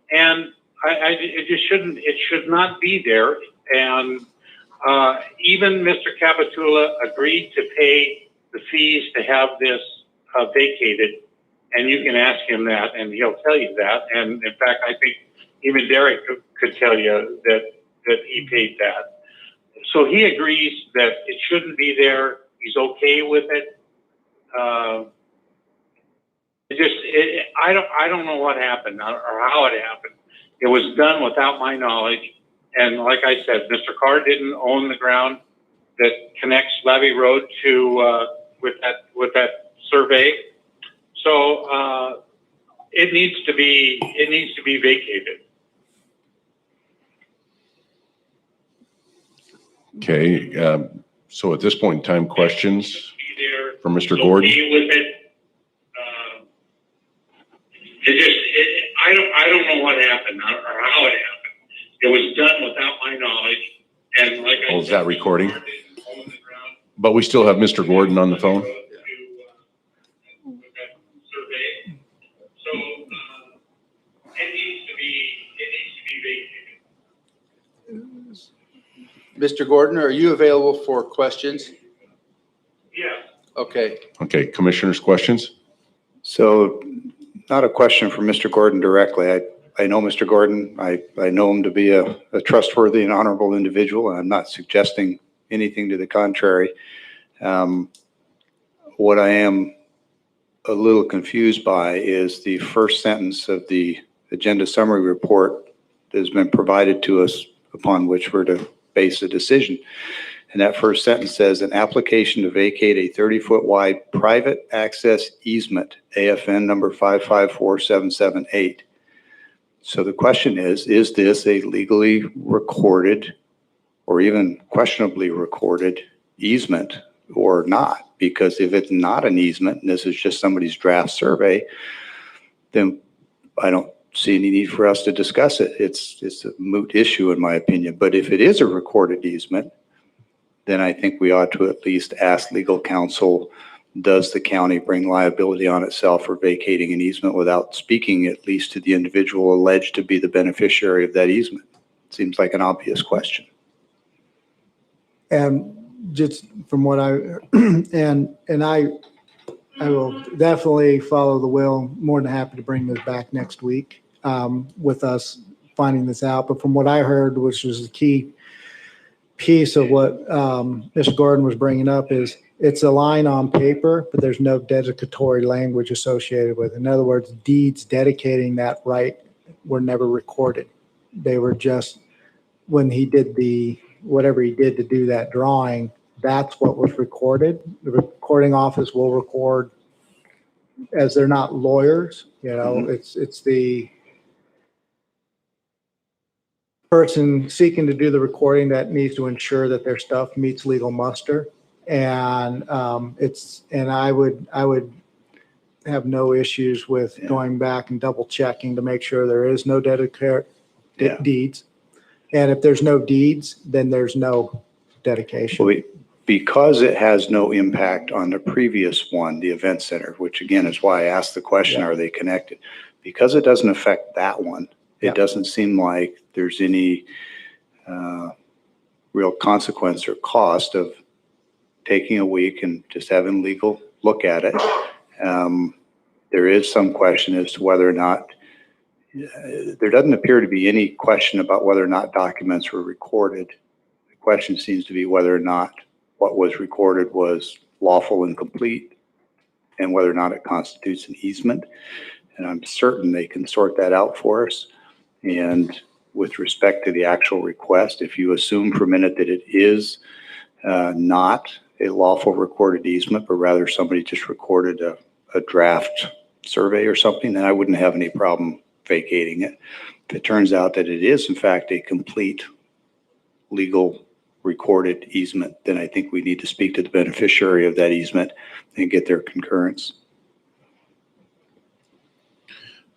I: And it should not be there. And even Mr. Capitula agreed to pay the fees to have this vacated. And you can ask him that, and he'll tell you that. And in fact, I think even Derek could tell you that he paid that. So he agrees that it shouldn't be there. He's okay with it. I don't know what happened or how it happened. It was done without my knowledge. And like I said, Mr. Carr didn't own the ground that connects Levy Road to with that survey. So it needs to be vacated.
A: Okay, so at this point in time, questions for Mr. Gordon?
I: With it. I don't know what happened or how it happened. It was done without my knowledge. And like I
A: Oh, is
I: said,
A: that recording?
I: Mr. Carr didn't own the ground.
A: But we still have Mr. Gordon on the phone?
I: So it needs to be vacated.
C: Mr. Gordon, are you available for questions?
I: Yes.
C: Okay.
A: Okay, commissioners, questions?
H: So not a question for Mr. Gordon directly. I know Mr. Gordon. I know him to be a trustworthy and honorable individual, and I'm not suggesting anything to the contrary. What I am a little confused by is the first sentence of the agenda summary report that has been provided to us upon which we're to base a decision. And that first sentence says, an application to vacate a 30-foot wide private access easement, AFN number 554778. So the question is this a legally recorded or even questionably recorded easement or not? Because if it's not an easement and this is just somebody's draft survey, then I don't see any need for us to discuss it. It's a moot issue in my opinion. But if it is a recorded easement, then I think we ought to at least ask legal counsel does the county bring liability on itself for vacating an easement without speaking at least to the individual alleged to be the beneficiary of that easement? Seems like an obvious question.
F: And just from what I, and I will definitely follow the will. More than happy to bring this back next week with us finding this out. But from what I heard, which was the key piece of what Mr. Gordon was bringing up, is it's a line on paper, but there's no dedicatory language associated with it. In other words, deeds dedicating that right were never recorded. They were just, when he did whatever he did to do that drawing, that's what was recorded. The recording office will record, as they're not lawyers, it's the person seeking to do the recording that needs to ensure that their stuff meets legal muster. And I would have no issues with going back and double checking to make sure there is no deeds. And if there's no deeds, then there's no dedication.
H: Well, because it has no impact on the previous one, the event center, which again is why I asked the question, are they connected? Because it doesn't affect that one, it doesn't seem like there's any real consequence or cost of taking a week and just having legal look at it. There is some question as to whether or not, there doesn't appear to be any question about whether or not documents were recorded. The question seems to be whether or not what was recorded was lawful and complete, and whether or not it constitutes an easement. And I'm certain they can sort that out for us. And with respect to the actual request, if you assume for a minute that it is not a lawful recorded easement, but rather somebody just recorded a draft survey or something, then I wouldn't have any problem vacating it. If it turns out that it is in fact a complete legal recorded easement, then I think we need to speak to the beneficiary of that easement and get their concurrence.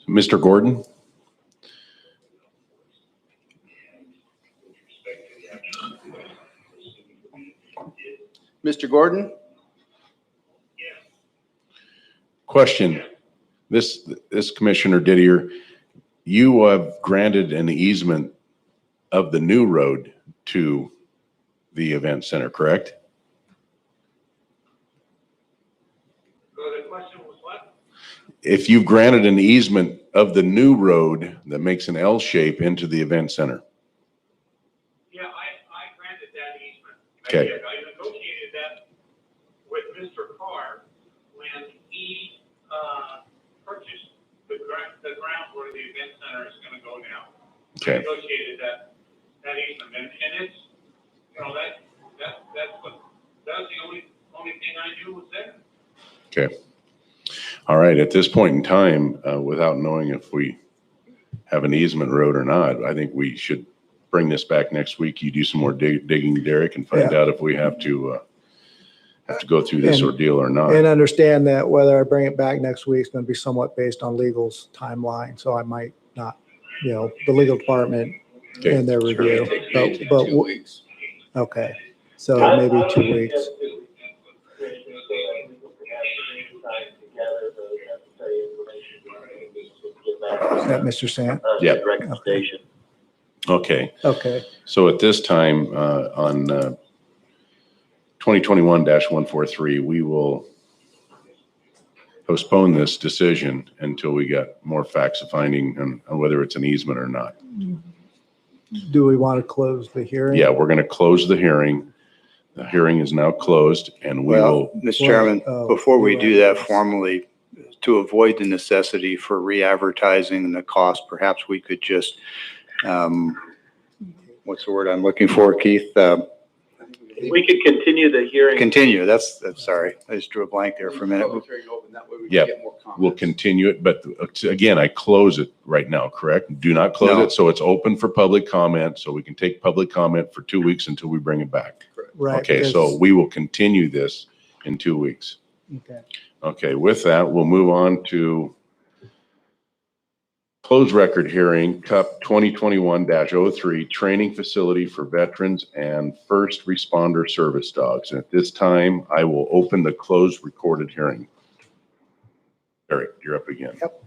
A: Mr. Gordon?
C: Mr. Gordon?
A: Question. This Commissioner Didier, you have granted an easement of the new road to the event center, correct?
I: So the question was what?
A: If you've granted an easement of the new road that makes an L shape into the event center.
I: Yeah, I granted that easement.
A: Okay.
I: I did. I negotiated that with Mr. Carr when he purchased the ground where the event center is going to go now.
A: Okay.
I: I negotiated that easement, and it's, that was the only thing I knew was there.
A: Okay. All right. At this point in time, without knowing if we have an easement road or not, I think we should bring this back next week. You do some more digging, Derek, and find out if we have to go through this ordeal or not.
F: And understand that whether I bring it back next week is going to be somewhat based on legal's timeline. So I might not, the legal department and their review. But
C: 2 weeks.
F: okay. So maybe 2 weeks. Is that Mr. Sant?
A: Yeah.
J: Recommendation.
A: Okay.
F: Okay.
A: So at this time, on 2021-143, we will postpone this decision until we get more facts of finding on whether it's an easement or not.
F: Do we want to close the hearing?
A: Yeah, we're going to close the hearing. The hearing is now closed, and we will.
H: Mr. Chairman, before we do that formally, to avoid the necessity for re-advertising and the cost, perhaps we could just, what's the word I'm looking for, Keith?
J: We could continue the hearing.
H: Continue. That's sorry. I just drew a blank there for a minute.
A: Yeah, we'll continue it, but again, I close it right now, correct? Do not close it, so it's open for public comment, so we can take public comment for 2 weeks until we bring it back.
F: Right.
A: Okay, so we will continue this in 2 weeks.
F: Okay.
A: Okay, with that, we'll move on to Closed record hearing, CUP 2021-03, training facility for veterans and first responder service dogs. And at this time, I will open the closed recorded hearing. Eric, you're up again.
F: Yep.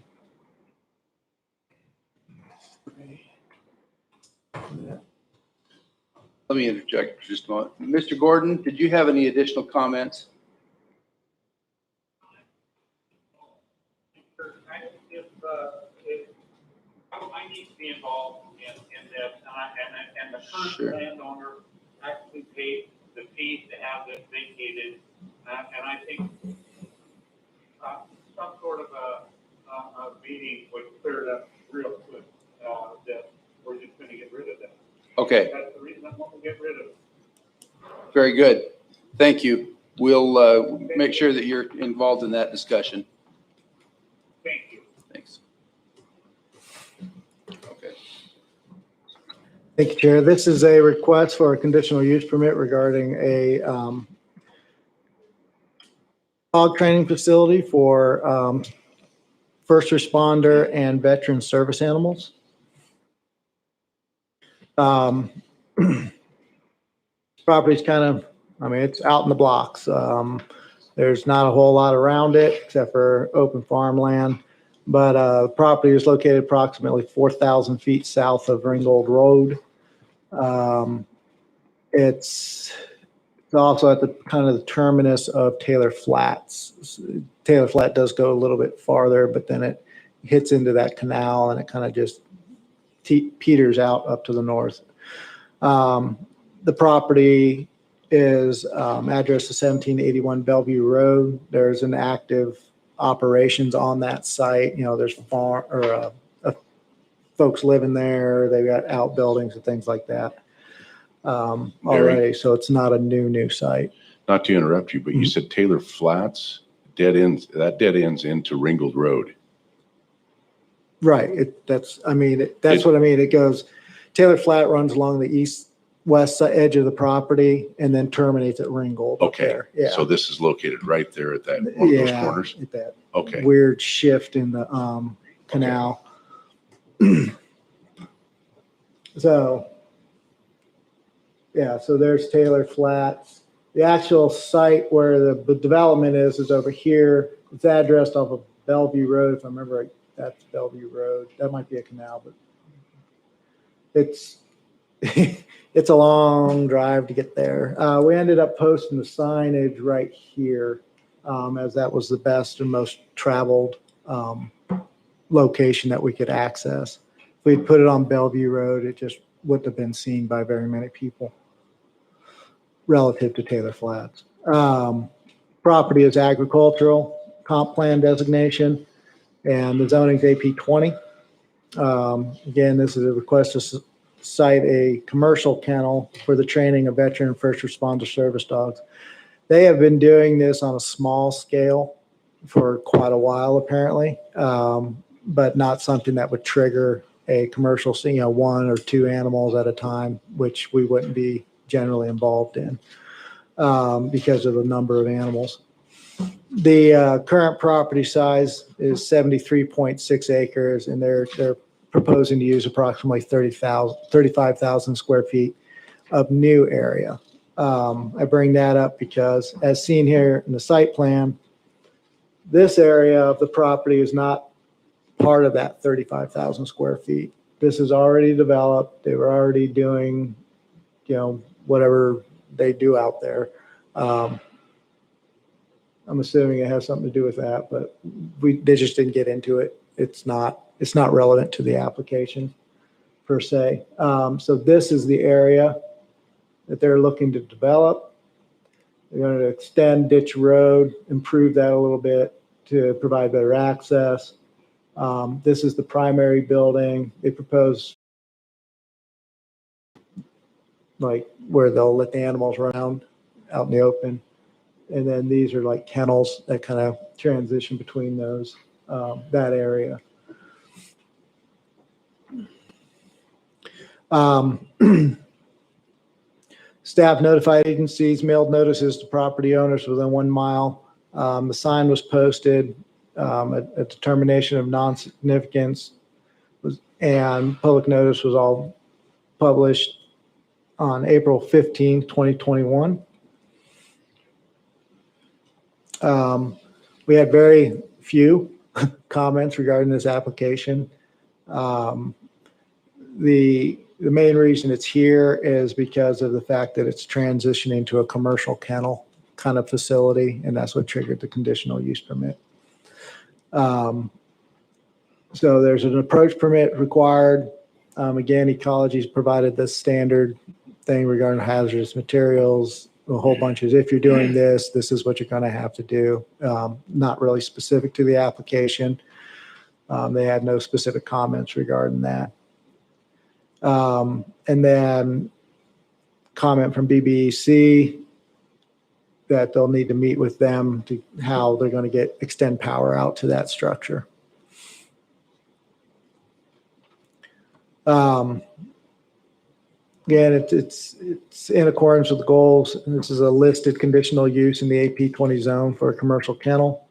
C: Let me interject for just a moment. Mr. Gordon, did you have any additional comments?
I: I need to be involved in this, and the
C: Sure.
I: current landowner actually paid the fees to have this vacated, and I think some sort of a meeting would clear it up real quick, that we're just gonna get rid of that.
C: Okay,
I: That's the reason I want to get rid of it.
C: very good. Thank you. We'll make sure that you're involved in that discussion.
I: Thank you.
C: Thanks. Okay.
F: Thank you, Chair. This is a request for a conditional use permit regarding a dog training facility for first responder and veteran service animals. Property's kind of, I mean, it's out in the blocks. There's not a whole lot around it except for open farmland. But the property is located approximately 4,000 feet south of Ringgold Road. It's also at the kind of the terminus of Taylor Flats. Taylor Flat does go a little bit farther, but then it hits into that canal and it kind of just peters out up to the north. The property is address is 1781 Bellevue Road. There's an active operations on that site. You know, there's folks living there. They've got outbuildings and things like that already. So it's not a new site.
A: Not to interrupt you, but you said Taylor Flats, dead ends into Ringgold Road.
F: Right. That's what I mean. It goes, Taylor Flat runs along the east-west edge of the property and then terminates at Ringgold.
A: Okay.
F: There. Yeah.
A: So this is located right there at that one of those corners.
F: At that
A: Okay.
F: weird shift in the canal. So, yeah, so there's Taylor Flats. The actual site where the development is over here. It's addressed off of Bellevue Road, if I remember right. That's Bellevue Road. That might be a canal, but it's it's a long drive to get there. We ended up posting the signage right here, as that was the best and most traveled location that we could access. If we'd put it on Bellevue Road, it just wouldn't have been seen by very many people relative to Taylor Flats. Property is agricultural, comp plan designation, and the zoning's AP 20. Again, this is a request to site a commercial kennel for the training of veteran and first responder service dogs. They have been doing this on a small scale for quite a while, apparently, but not something that would trigger a commercial, one or two animals at a time, which we wouldn't be generally involved in because of the number of animals. The current property size is 73.6 acres, and they're proposing to use approximately 35,000 square feet of new area. I bring that up because, as seen here in the site plan, this area of the property is not part of that 35,000 square feet. This is already developed. They were already doing, whatever they do out there. I'm assuming it has something to do with that, but they just didn't get into it. It's not relevant to the application per se. So this is the area that they're looking to develop. They're going to extend Ditch Road, improve that a little bit to provide better access. This is the primary building. They propose like where they'll let the animals run out in the open. And then these are like kennels that kind of transition between those, that area. Staff notified agencies, mailed notices to property owners within 1 mile. The sign was posted, a determination of non-significance And public notice was all published on April 15th, 2021. We had very few comments regarding this application. The main reason it's here is because of the fact that it's transitioning to a commercial kennel kind of facility, and that's what triggered the conditional use permit. So there's an approach permit required. Again, Ecology's provided this standard thing regarding hazardous materials, a whole bunch of, if you're doing this, this is what you're going to have to do. Not really specific to the application. They had no specific comments regarding that. And then comment from BBEC that they'll need to meet with them to how they're going to extend power out to that structure. Again, it's in accordance with the goals. This is a listed conditional use in the AP20 zone for a commercial kennel.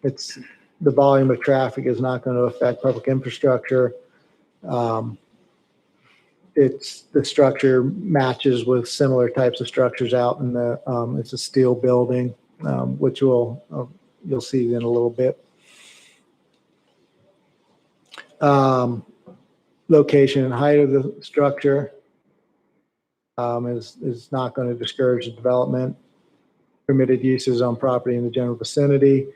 F: It's the volume of traffic is not going to affect public infrastructure. The structure matches with similar types of structures out in the, it's a steel building, which you'll see in a little bit. Location and height of the structure is not going to discourage the development. Permitted uses on property in the general vicinity.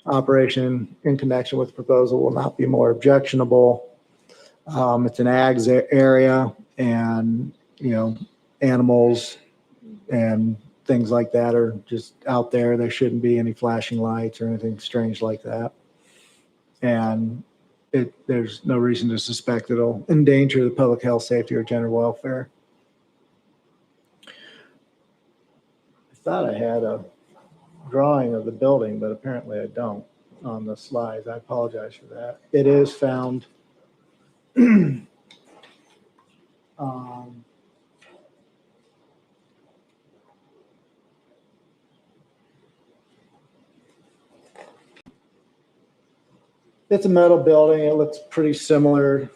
F: Operation in connection with the proposal will not be more objectionable. It's an ag area, and animals and things like that are just out there. There shouldn't be any flashing lights or anything strange like that. And there's no reason to suspect it'll endanger the public health, safety, or general welfare. I thought I had a drawing of the building, but apparently I don't on the slides. I apologize for that. It is found it's a metal building. It looks pretty similar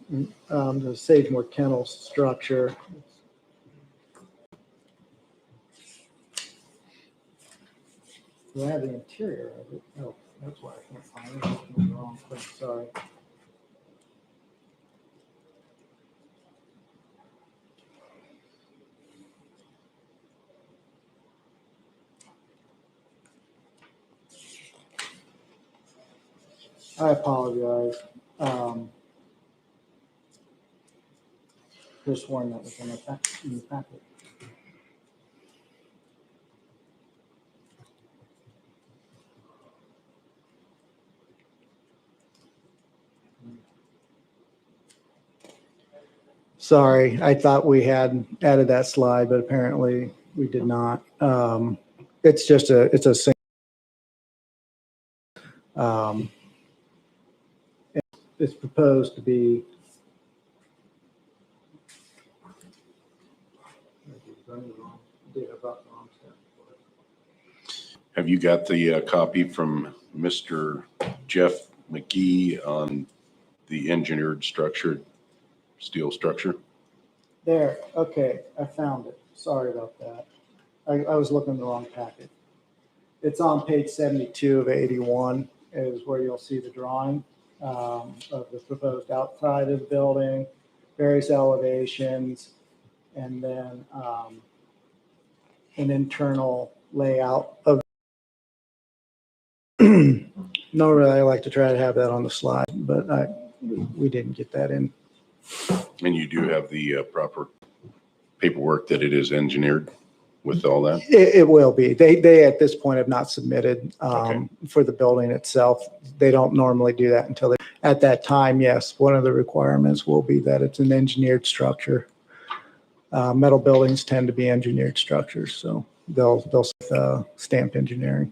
F: to Sagemore Kennel structure. Do I have the interior of it? Oh, that's why I can't find it. I'm looking at the wrong thing. Sorry. I apologize. Just sworn that was in the packet. Sorry, I thought we had added that slide, but apparently we did not. It's just it's a single. It's proposed to be.
A: Have you got the copy from Mr. Jeff McGee on the engineered structured steel structure?
F: There, okay, I found it. Sorry about that. I was looking in the wrong packet. It's on page 72 of 81 is where you'll see the drawing of the proposed outside of the building, various elevations, and then an internal layout of. Normally, I like to try to have that on the slide, but we didn't get that in.
A: And you do have the proper paperwork that it is engineered with all that?
F: It will be. They at this point have not submitted
A: Okay.
F: for the building itself. They don't normally do that until at that time. Yes, one of the requirements will be that it's an engineered structure. Metal buildings tend to be engineered structures, so they'll stamped engineering.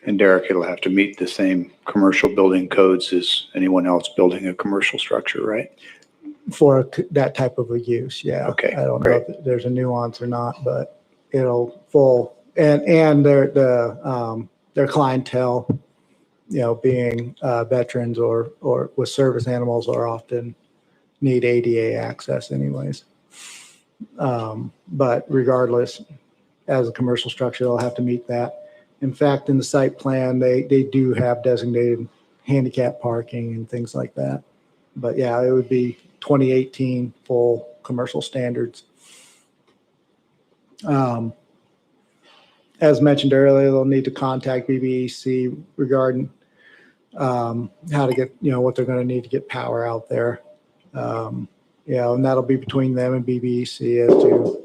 H: And Derek, it'll have to meet the same commercial building codes as anyone else building a commercial structure, right?
F: For that type of a use, yeah.
H: Okay,
F: I don't know if there's a nuance or not, but it'll full and their clientele being veterans or with service animals are often need ADA access anyways. But regardless, as a commercial structure, they'll have to meet that. In fact, in the site plan, they do have designated handicap parking and things like that. But yeah, it would be 2018 full commercial standards. As mentioned earlier, they'll need to contact BBEC regarding how to get, what they're going to need to get power out there. And that'll be between them and BBEC as to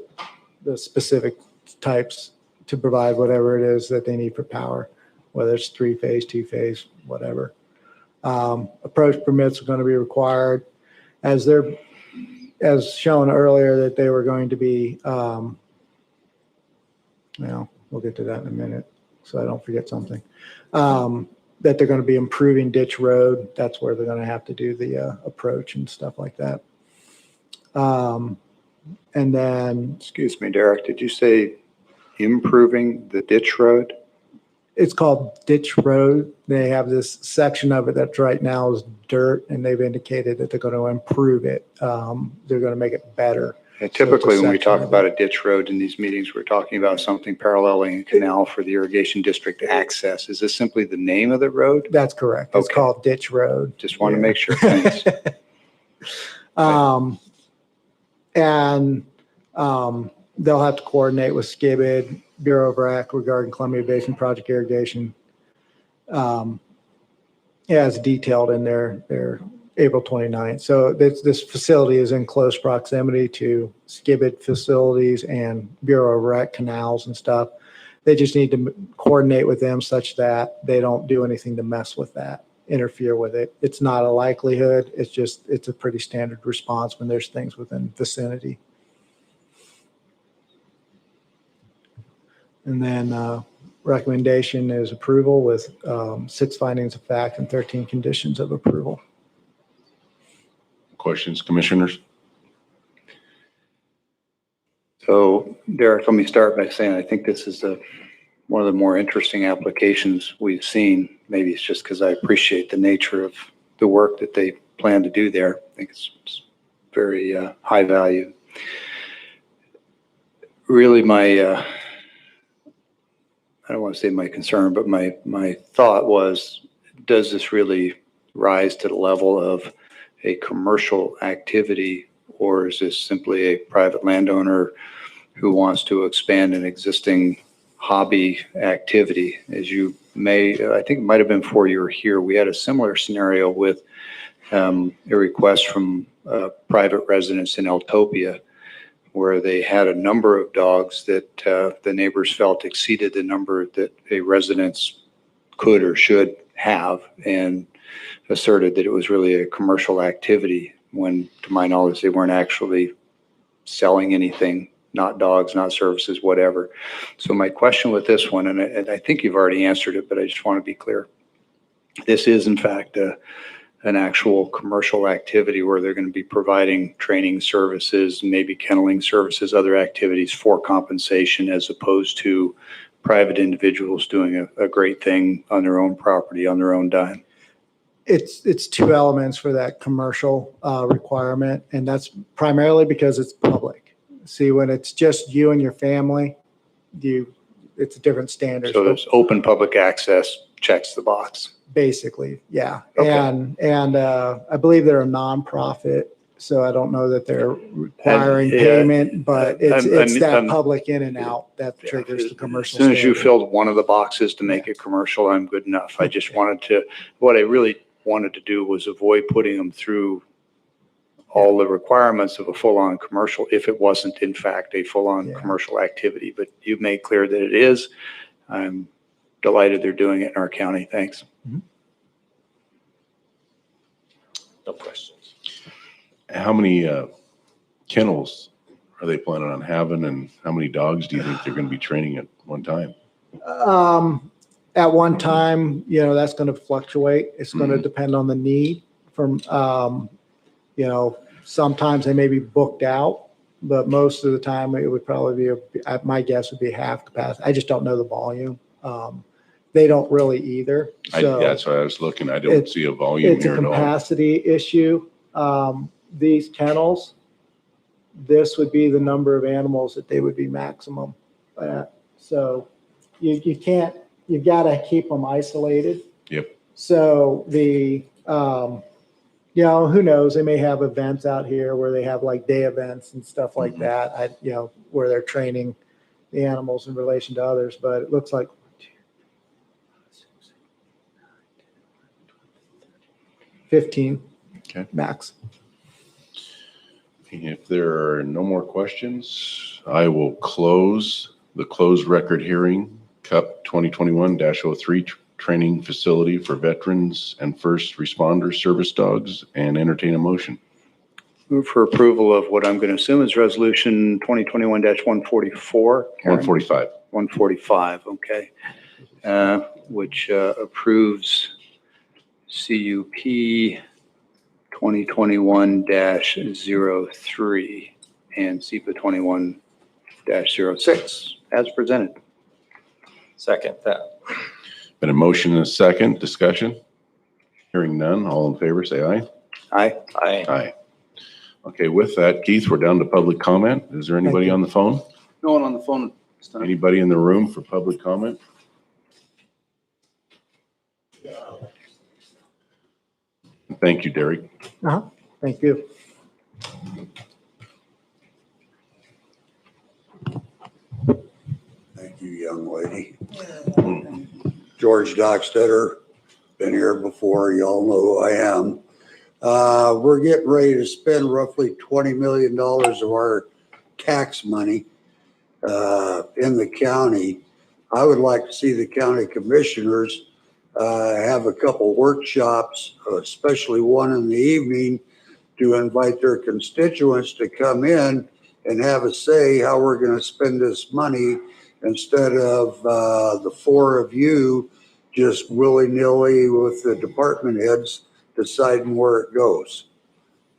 F: the specific types to provide whatever it is that they need for power, whether it's 3-phase, 2-phase, whatever. Approach permits are going to be required as shown earlier that they were going to be, we'll get to that in a minute so I don't forget something, that they're going to be improving ditch road. That's where they're going to have to do the approach and stuff like that. And then
H: Excuse me, Derek, did you say improving the ditch road?
F: it's called ditch road. They have this section of it that right now is dirt, and they've indicated that they're going to improve it. They're going to make it better.
H: And typically, when we
F: section
H: talk
F: of
H: about a ditch road in these meetings, we're talking about something paralleling a canal for the irrigation district access. Is this simply the name of the road?
F: That's correct. It's
H: Okay.
F: called ditch road.
H: Just want to
F: Yeah.
H: make sure. Thanks.
F: They'll have to coordinate with Skibbid, Bureau of Rec regarding Columbia Basin project irrigation. As detailed in their April 29th. So this facility is in close proximity to Skibbid facilities and Bureau of Rec canals and stuff. They just need to coordinate with them such that they don't do anything to mess with that, interfere with it. It's not a likelihood. It's a pretty standard response when there's things within vicinity. And then recommendation is approval with 6 findings of fact and 13 conditions of approval.
A: Questions, commissioners?
H: So, Derek, let me start by saying I think this is one of the more interesting applications we've seen. Maybe it's just because I appreciate the nature of the work that they plan to do there. I think it's very high value. Really, I don't want to say my concern, but my thought was, does this really rise to the level of a commercial activity, or is this simply a private landowner who wants to expand an existing hobby activity? As you may, I think it might have been before you were here, we had a similar scenario with a request from private residents in Eltopia, where they had a number of dogs that the neighbors felt exceeded the number that a residence could or should have, and asserted that it was really a commercial activity when, to my knowledge, they weren't actually selling anything, not dogs, not services, whatever. So my question with this one, and I think you've already answered it, but I just want to be clear. This is, in fact, an actual commercial activity where they're going to be providing training services, maybe kenneling services, other activities for compensation, as opposed to private individuals doing a great thing on their own property, on their own dime.
F: It's 2 elements for that commercial requirement, and that's primarily because it's public. See, when it's just you and your family, it's a different standard.
H: So there's open public access checks the box.
F: Basically, yeah.
H: Okay.
F: And I believe they're a nonprofit, so I don't know that they're requiring
H: And, yeah,
F: payment, but it's that
H: I'm-
F: public in and out that triggers the commercial.
H: As soon as you
F: standard.
H: filled one of the boxes to make it commercial, I'm good enough. I just what I really wanted to do was avoid putting them through all the requirements of a full-on commercial if it wasn't in fact a full-on
F: Yeah.
H: commercial activity. But you've made clear that it is. I'm delighted they're doing it in our county. Thanks.
E: No questions.
A: How many kennels are they planning on having, and how many dogs do you think they're going to be training at one time?
F: At one time, that's going to fluctuate. It's going to depend on the need from, sometimes they may be booked out, but most of the time it would probably be, my guess would be half capacity. I just don't know the volume. they don't really either. So
A: That's why I was looking. I don't see a volume
F: it's a
A: here at all.
F: capacity issue. These kennels, this would be the number of animals that they would be maximum at. So you can't, you gotta keep them isolated.
A: Yep.
F: So you know, who knows, they may have events out here where they have like day events and stuff like that. You know, where they're training the animals in relation to others, but it looks like 15
A: Okay.
F: max.
A: If there are no more questions, I will close the closed record hearing, CUP 2021-03 training facility for veterans and first responder service dogs, and entertain a motion.
H: Move for approval of what I'm going to assume is resolution 2021-144. Karen?
A: 145.
H: 145, okay. Which approves CUP 2021-03 and SEPA 21-06 as presented.
E: Second that.
A: Been a motion and a second. Discussion? Hearing none. All in favor, say aye.
H: Aye.
E: Aye.
A: Aye. Okay, with that, Keith, we're down to public comment. Is there anybody
F: you.
A: on the phone?
C: No one on the phone this time.
A: Anybody in the room for public comment? Thank you, Derek.
F: Thank you.
B: Thank you, young lady. George Dockstetter, been here before. Y'all know who I am. We're getting ready to spend roughly $20 million of our tax money in the county. I would like to see the county commissioners have a couple workshops, especially one in the evening, to invite their constituents to come in and have a say how we're going to spend this money, instead of the four of you just willy-nilly with the department heads deciding where it goes.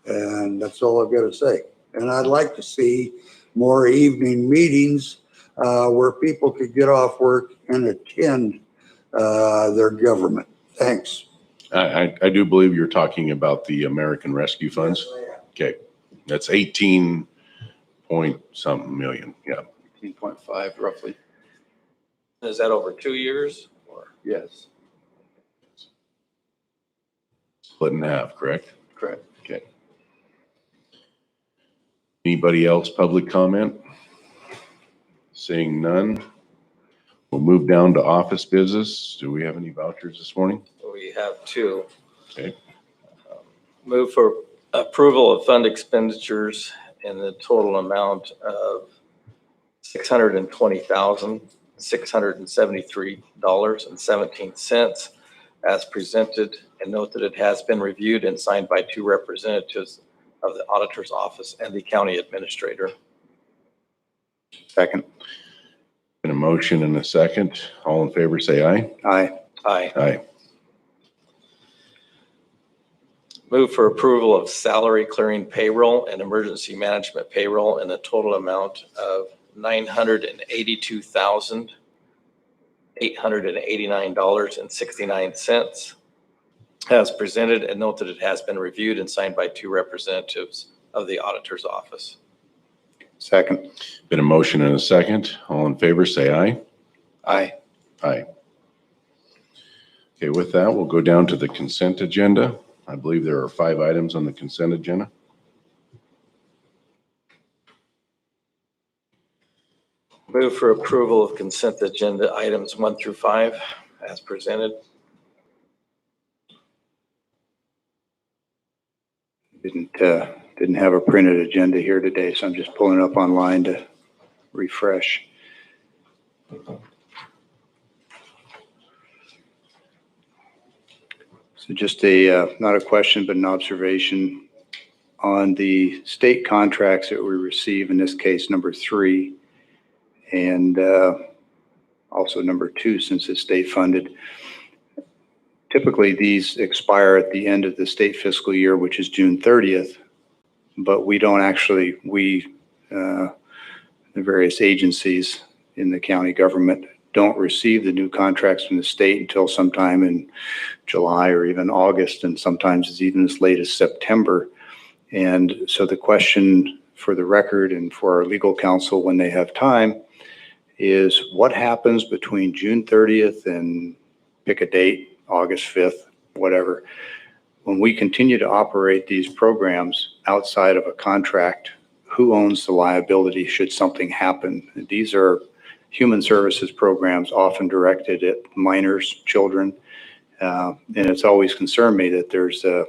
B: And that's all I've got to say. And I'd like to see more evening meetings where people could get off work and attend their government. Thanks.
A: I do believe you're talking about the American Rescue Funds. Okay, that's 18 point something million. Yeah.
C: 18.5 roughly.
E: Is that over 2 years? Or
C: Yes,
A: Split in half, correct?
C: correct.
A: Okay. Anybody else public comment? Seeing none, we'll move down to office business. Do we have any vouchers this morning?
E: we have two.
A: Okay.
E: Move for approval of fund expenditures in the total amount of $620,673.17 as presented, and note that it has been reviewed and signed by two representatives of the auditor's office and the county administrator.
H: Second.
A: Been a motion and a second. All in favor, say aye.
H: Aye.
E: Aye.
A: Aye.
E: Move for approval of salary clearing payroll and emergency management payroll in the total amount of $982,889.69 as presented, and note that it has been reviewed and signed by two representatives of the auditor's office.
H: Second.
A: Been a motion and a second. All in favor, say aye.
H: Aye.
A: Aye. Okay, with that, we'll go down to the consent agenda. I believe there are 5 items on the consent agenda.
E: Move for approval of consent agenda items 1 through 5 as presented.
H: Didn't have a printed agenda here today, so I'm just pulling it up online to refresh. So just not a question, but an observation on the state contracts that we receive, in this case, number 3, and also number 2, since it's state funded. Typically, these expire at the end of the state fiscal year, which is June 30th, but we don't actually, the various agencies in the county government don't receive the new contracts from the state until sometime in July or even August, and sometimes it's even as late as September. And so the question for the record and for our legal counsel when they have time is what happens between June 30th and pick a date, August 5th, whatever, when we continue to operate these programs outside of a contract, who owns the liability should something happen? These are human services programs often directed at minors, children, and it's always concerned me that there's a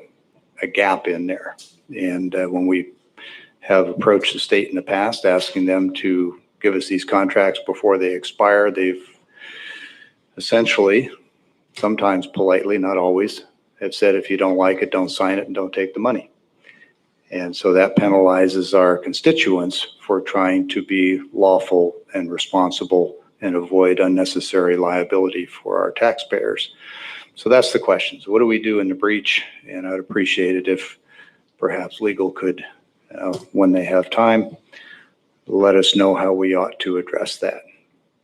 H: gap in there. And when we have approached the state in the past, asking them to give us these contracts before they expire, they've essentially, sometimes politely, not always, have said, if you don't like it, don't sign it and don't take the money. And so that penalizes our constituents for trying to be lawful and responsible and avoid unnecessary liability for our taxpayers. So that's the question. So what do we do in the breach? And I'd appreciate it if perhaps legal could, when they have time, let us know how we ought to address that.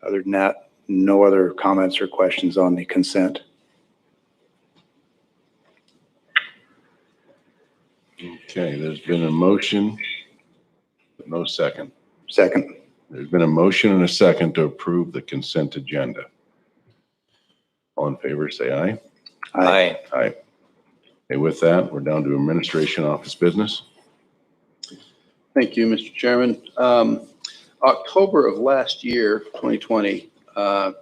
H: Other than that, no other comments or questions on the consent.
A: Okay, there's been a motion, but no second.
H: Second.
A: There's been a motion and a second to approve the consent agenda. All in favor, say aye.
E: Aye.
A: Aye. Okay, with that, we're down to administration office business.
C: Thank you, Mr. Chairman. October of last year, 2020, the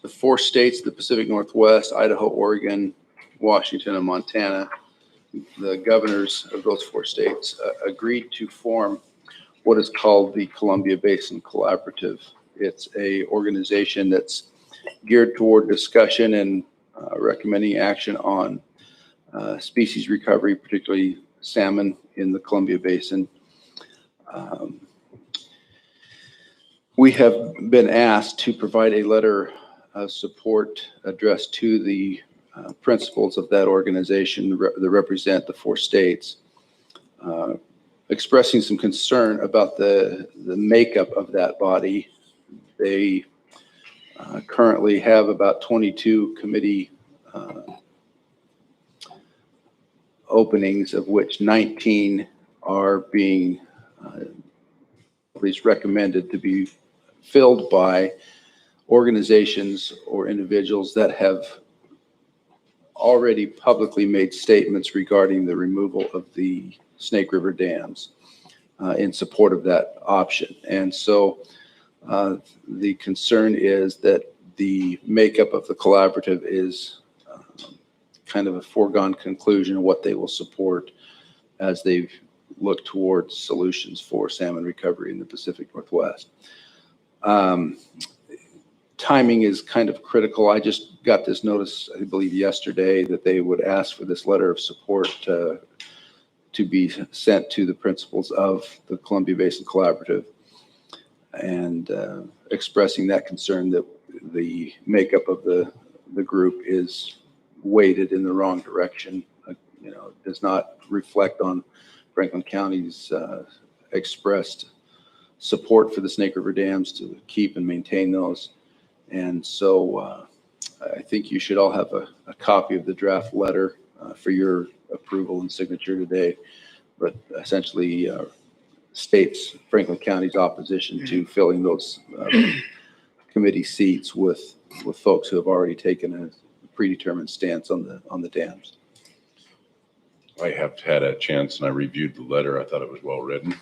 C: 4 states, the Pacific Northwest, Idaho, Oregon, Washington, and Montana, the governors of those 4 states agreed to form what is called the Columbia Basin Collaborative. It's a organization that's geared toward discussion and recommending action on species recovery, particularly salmon in the Columbia Basin. We have been asked to provide a letter of support addressed to the principals of that organization that represent the 4 states, expressing some concern about the makeup of that body. They currently have about 22 committee openings, of which 19 are being at least recommended to be filled by organizations or individuals that have already publicly made statements regarding the removal of the Snake River dams in support of that option. And so the concern is that the makeup of the collaborative is kind of a foregone conclusion of what they will support as they look towards solutions for salmon recovery in the Pacific Northwest. Timing is kind of critical. I just got this notice, I believe yesterday, that they would ask for this letter of support to be sent to the principals of the Columbia Basin Collaborative, and expressing that concern that the makeup of the group is weighted in the wrong direction. Does not reflect on Franklin County's expressed support for the Snake River dams to keep and maintain those. And so I think you should all have a copy of the draft letter for your approval and signature today, but essentially states Franklin County's opposition to filling those committee seats with folks who have already taken a predetermined stance on the dams.
A: I have had a chance and I reviewed the letter. I thought it was well written.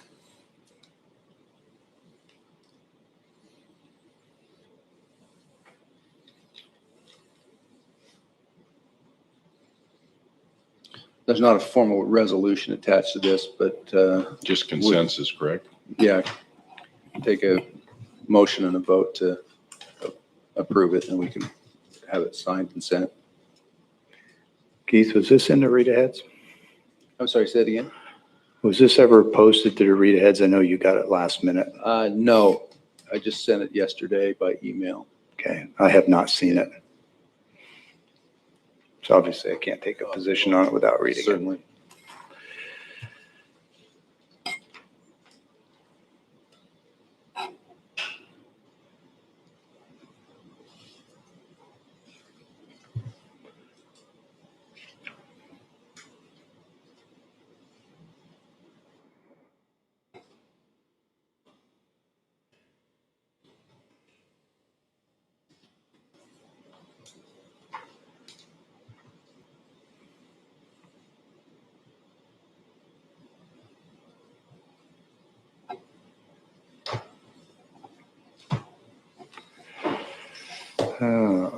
C: There's not a formal resolution attached to this, but
A: Just consensus, correct?
C: yeah, take a motion and a vote to approve it, and we can have it signed and sent.
H: Keith, was this in the read aheads?
C: I'm sorry, say it again?
H: Was this ever posted to the read aheads? I know you got it last minute.
C: No, I just sent it yesterday by email.
H: Okay, I have not seen it. So obviously I can't take a position on it without reading it.
C: Certainly.
H: Okay,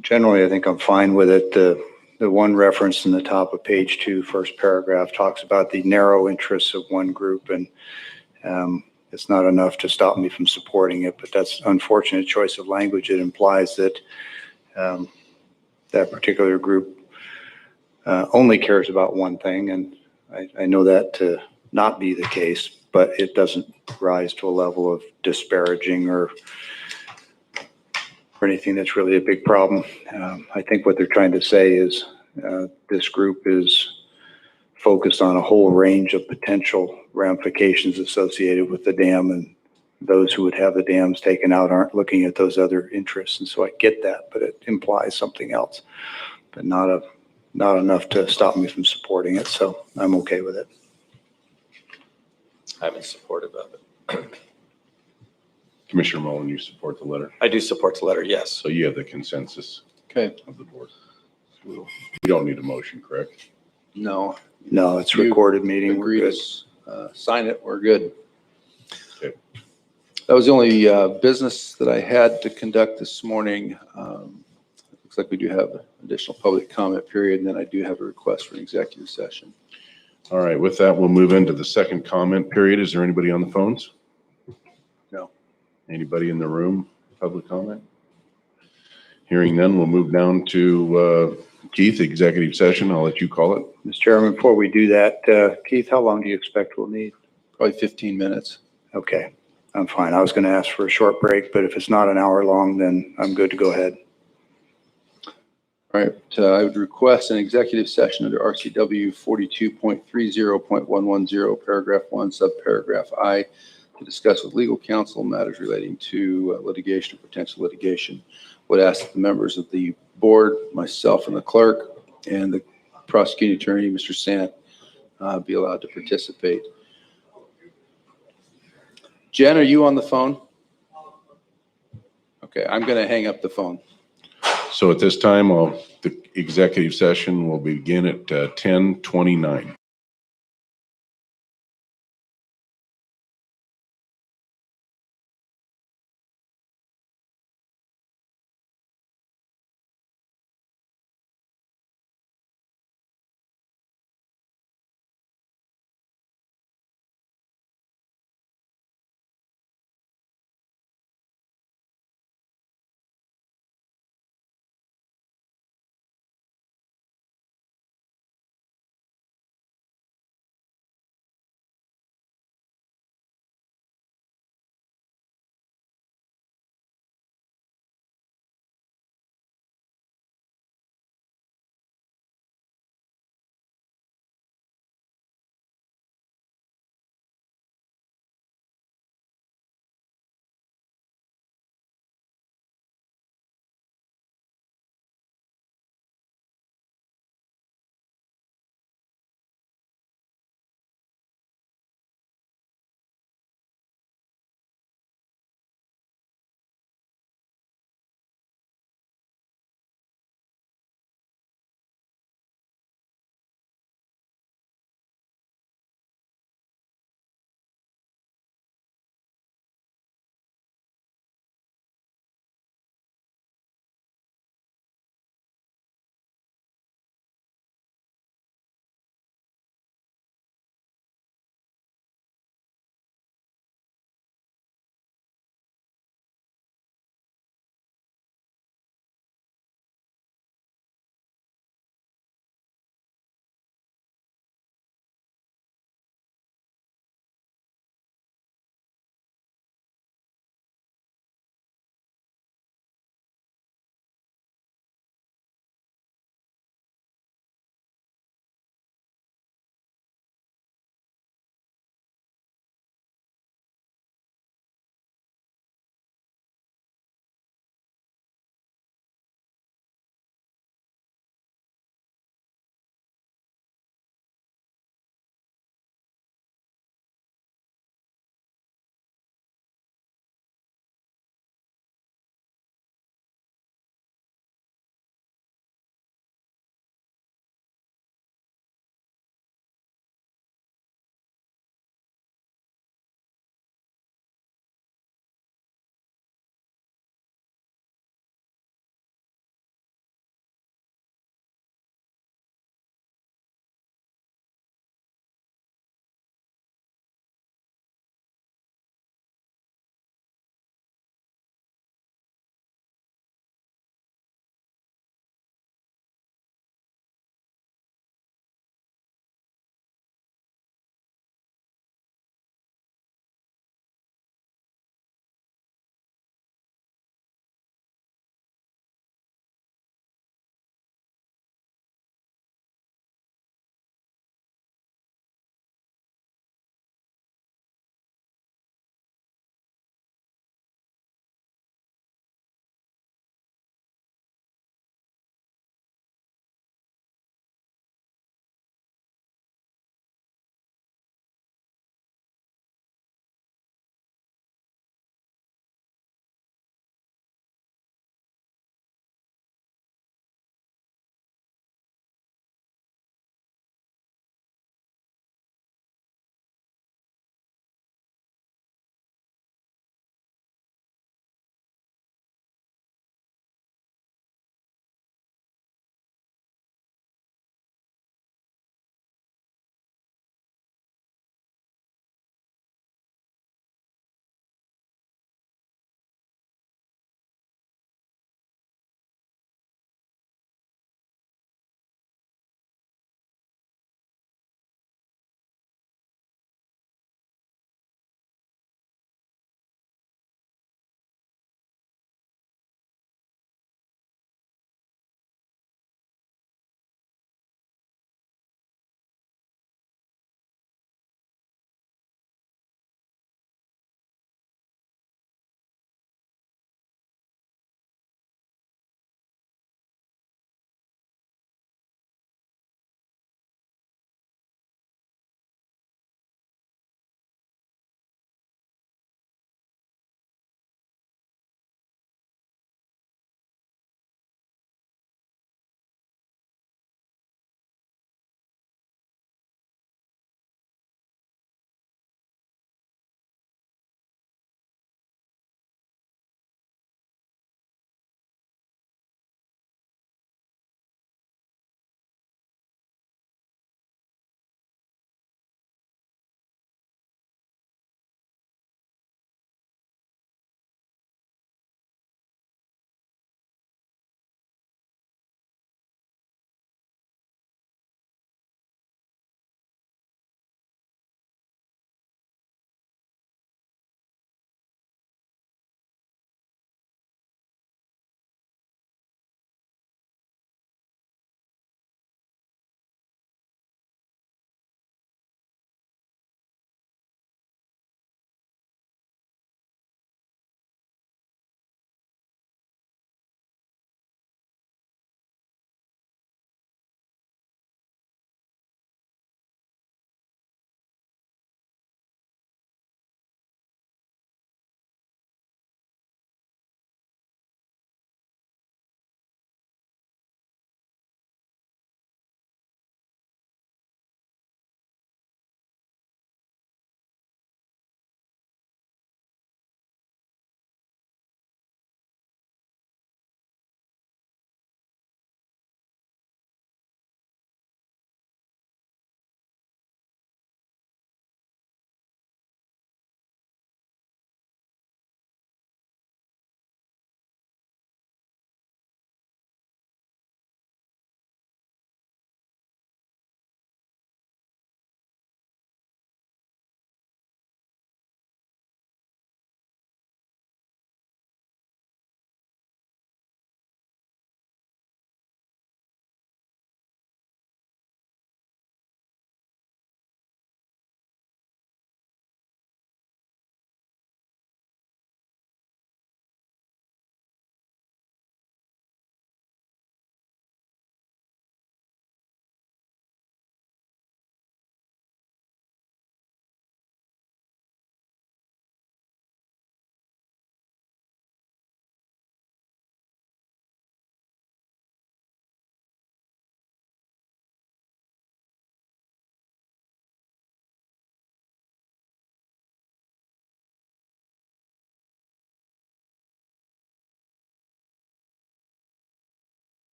H: generally, I think I'm fine with it. The one reference in the top of page 2, first paragraph, talks about the narrow interests of one group, and it's not enough to stop me from supporting it, but that's unfortunate choice of language. It implies that that particular group only cares about one thing, and I know that to not be the case, but it doesn't rise to a level of disparaging or anything that's really a big problem. I think what they're trying to say is this group is focused on a whole range of potential ramifications associated with the dam, and those who would have the dams taken out aren't looking at those other interests. And so I get that, but it implies something else, but not enough to stop me from supporting it. So I'm okay with it.
E: I'm in support of it.
A: Commissioner Mullen, you support the letter?
E: I do support the letter, yes.
A: So you have the consensus
C: Okay.
A: of the board. We don't need a motion, correct?
C: No.
H: No, it's recorded meeting. We're
C: Agree
H: good.
C: to sign it. We're good.
A: Okay.
C: That was the only business that I had to conduct this morning. Looks like we do have an additional public comment period, and then I do have a request for an executive session.
A: All right, with that, we'll move into the second comment period. Is there anybody on the phones?
C: No.
A: Anybody in the room? Public comment? Hearing none, we'll move down to Keith, executive session. I'll let you call it.
H: Mr. Chairman, before we do that, Keith, how long do you expect we'll need?
C: Probably 15 minutes.
H: Okay, I'm fine. I was going to ask for a short break, but if it's not an hour long, then I'm good to go ahead.
C: All right, I would request an executive session under RCW 42.30.110, paragraph 1, subparagraph I, to discuss with legal counsel matters relating to litigation or potential litigation. Would ask that the members of the board, myself and the clerk, and the prosecuting attorney, Mr. Sant, be allowed to participate. Jen, are you on the phone? Okay, I'm going to hang up the phone.
A: So at this time, the executive session will begin at 10:29.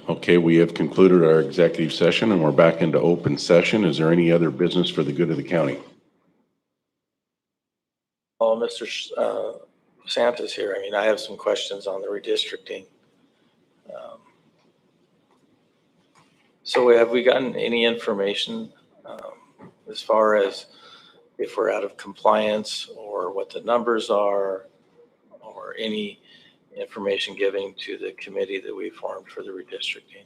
A: Okay, we have concluded our executive session and we're back into open session. Is there any other business for the good of the county?
E: Oh, Mr. Santa's here. I mean, I have some questions on the redistricting. So have we gotten any information as far as if we're out of compliance or what the numbers are, or any information given to the committee that we formed for the redistricting?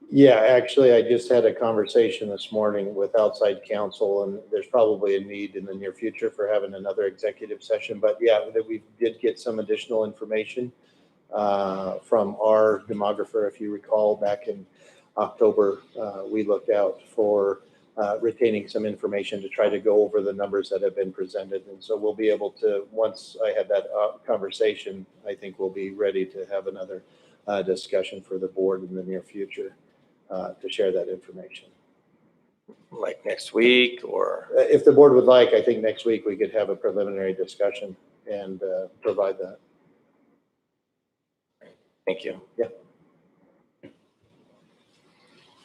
K: Yeah, actually, I just had a conversation this morning with outside counsel, and there's probably a need in the near future for having another executive session. But yeah, that we did get some additional information from our demographer. If you recall, back in October, we looked out for retaining some information to try to go over the numbers that have been presented. And so we'll be able to, once I have that conversation, I think we'll be ready to have another discussion for the board in the near future to share that information.
E: Like next week or?
K: If the board would like, I think next week we could have a preliminary discussion and provide that.
E: Thank you.
K: Yeah.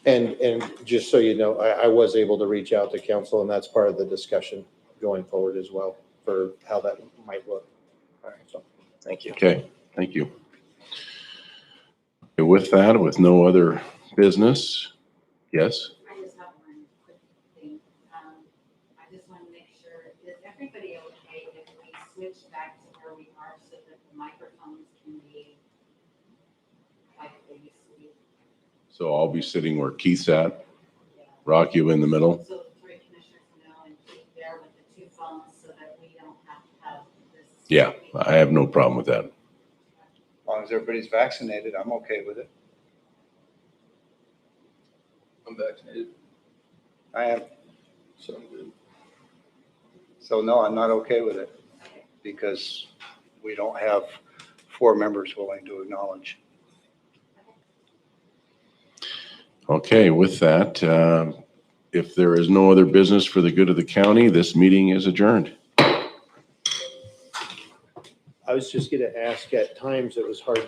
K: And just so you know, I was able to reach out to council, and that's part of the discussion going forward as well for how that might look.
E: All right, so thank you.
A: Okay, thank you. Okay, with that, with no other business, yes?
G: I just have one quick thing. I just want to make sure, is everybody okay if we switch back to where we are so that the microphones can be like they used to be?
A: So I'll be sitting where Keith's at, Rock, you in the middle.
G: So the three commissioners know and keep there with the two phones so that we don't have to have this.
A: Yeah, I have no problem with that.
H: As long as everybody's vaccinated, I'm okay with it.
C: I'm vaccinated,
H: I am.
C: so I'm good.
H: So no, I'm not okay with it because we don't have 4 members willing to acknowledge.
A: Okay, with that, if there is no other business for the good of the county, this meeting is adjourned.
K: I was just going to ask, at times it was hard to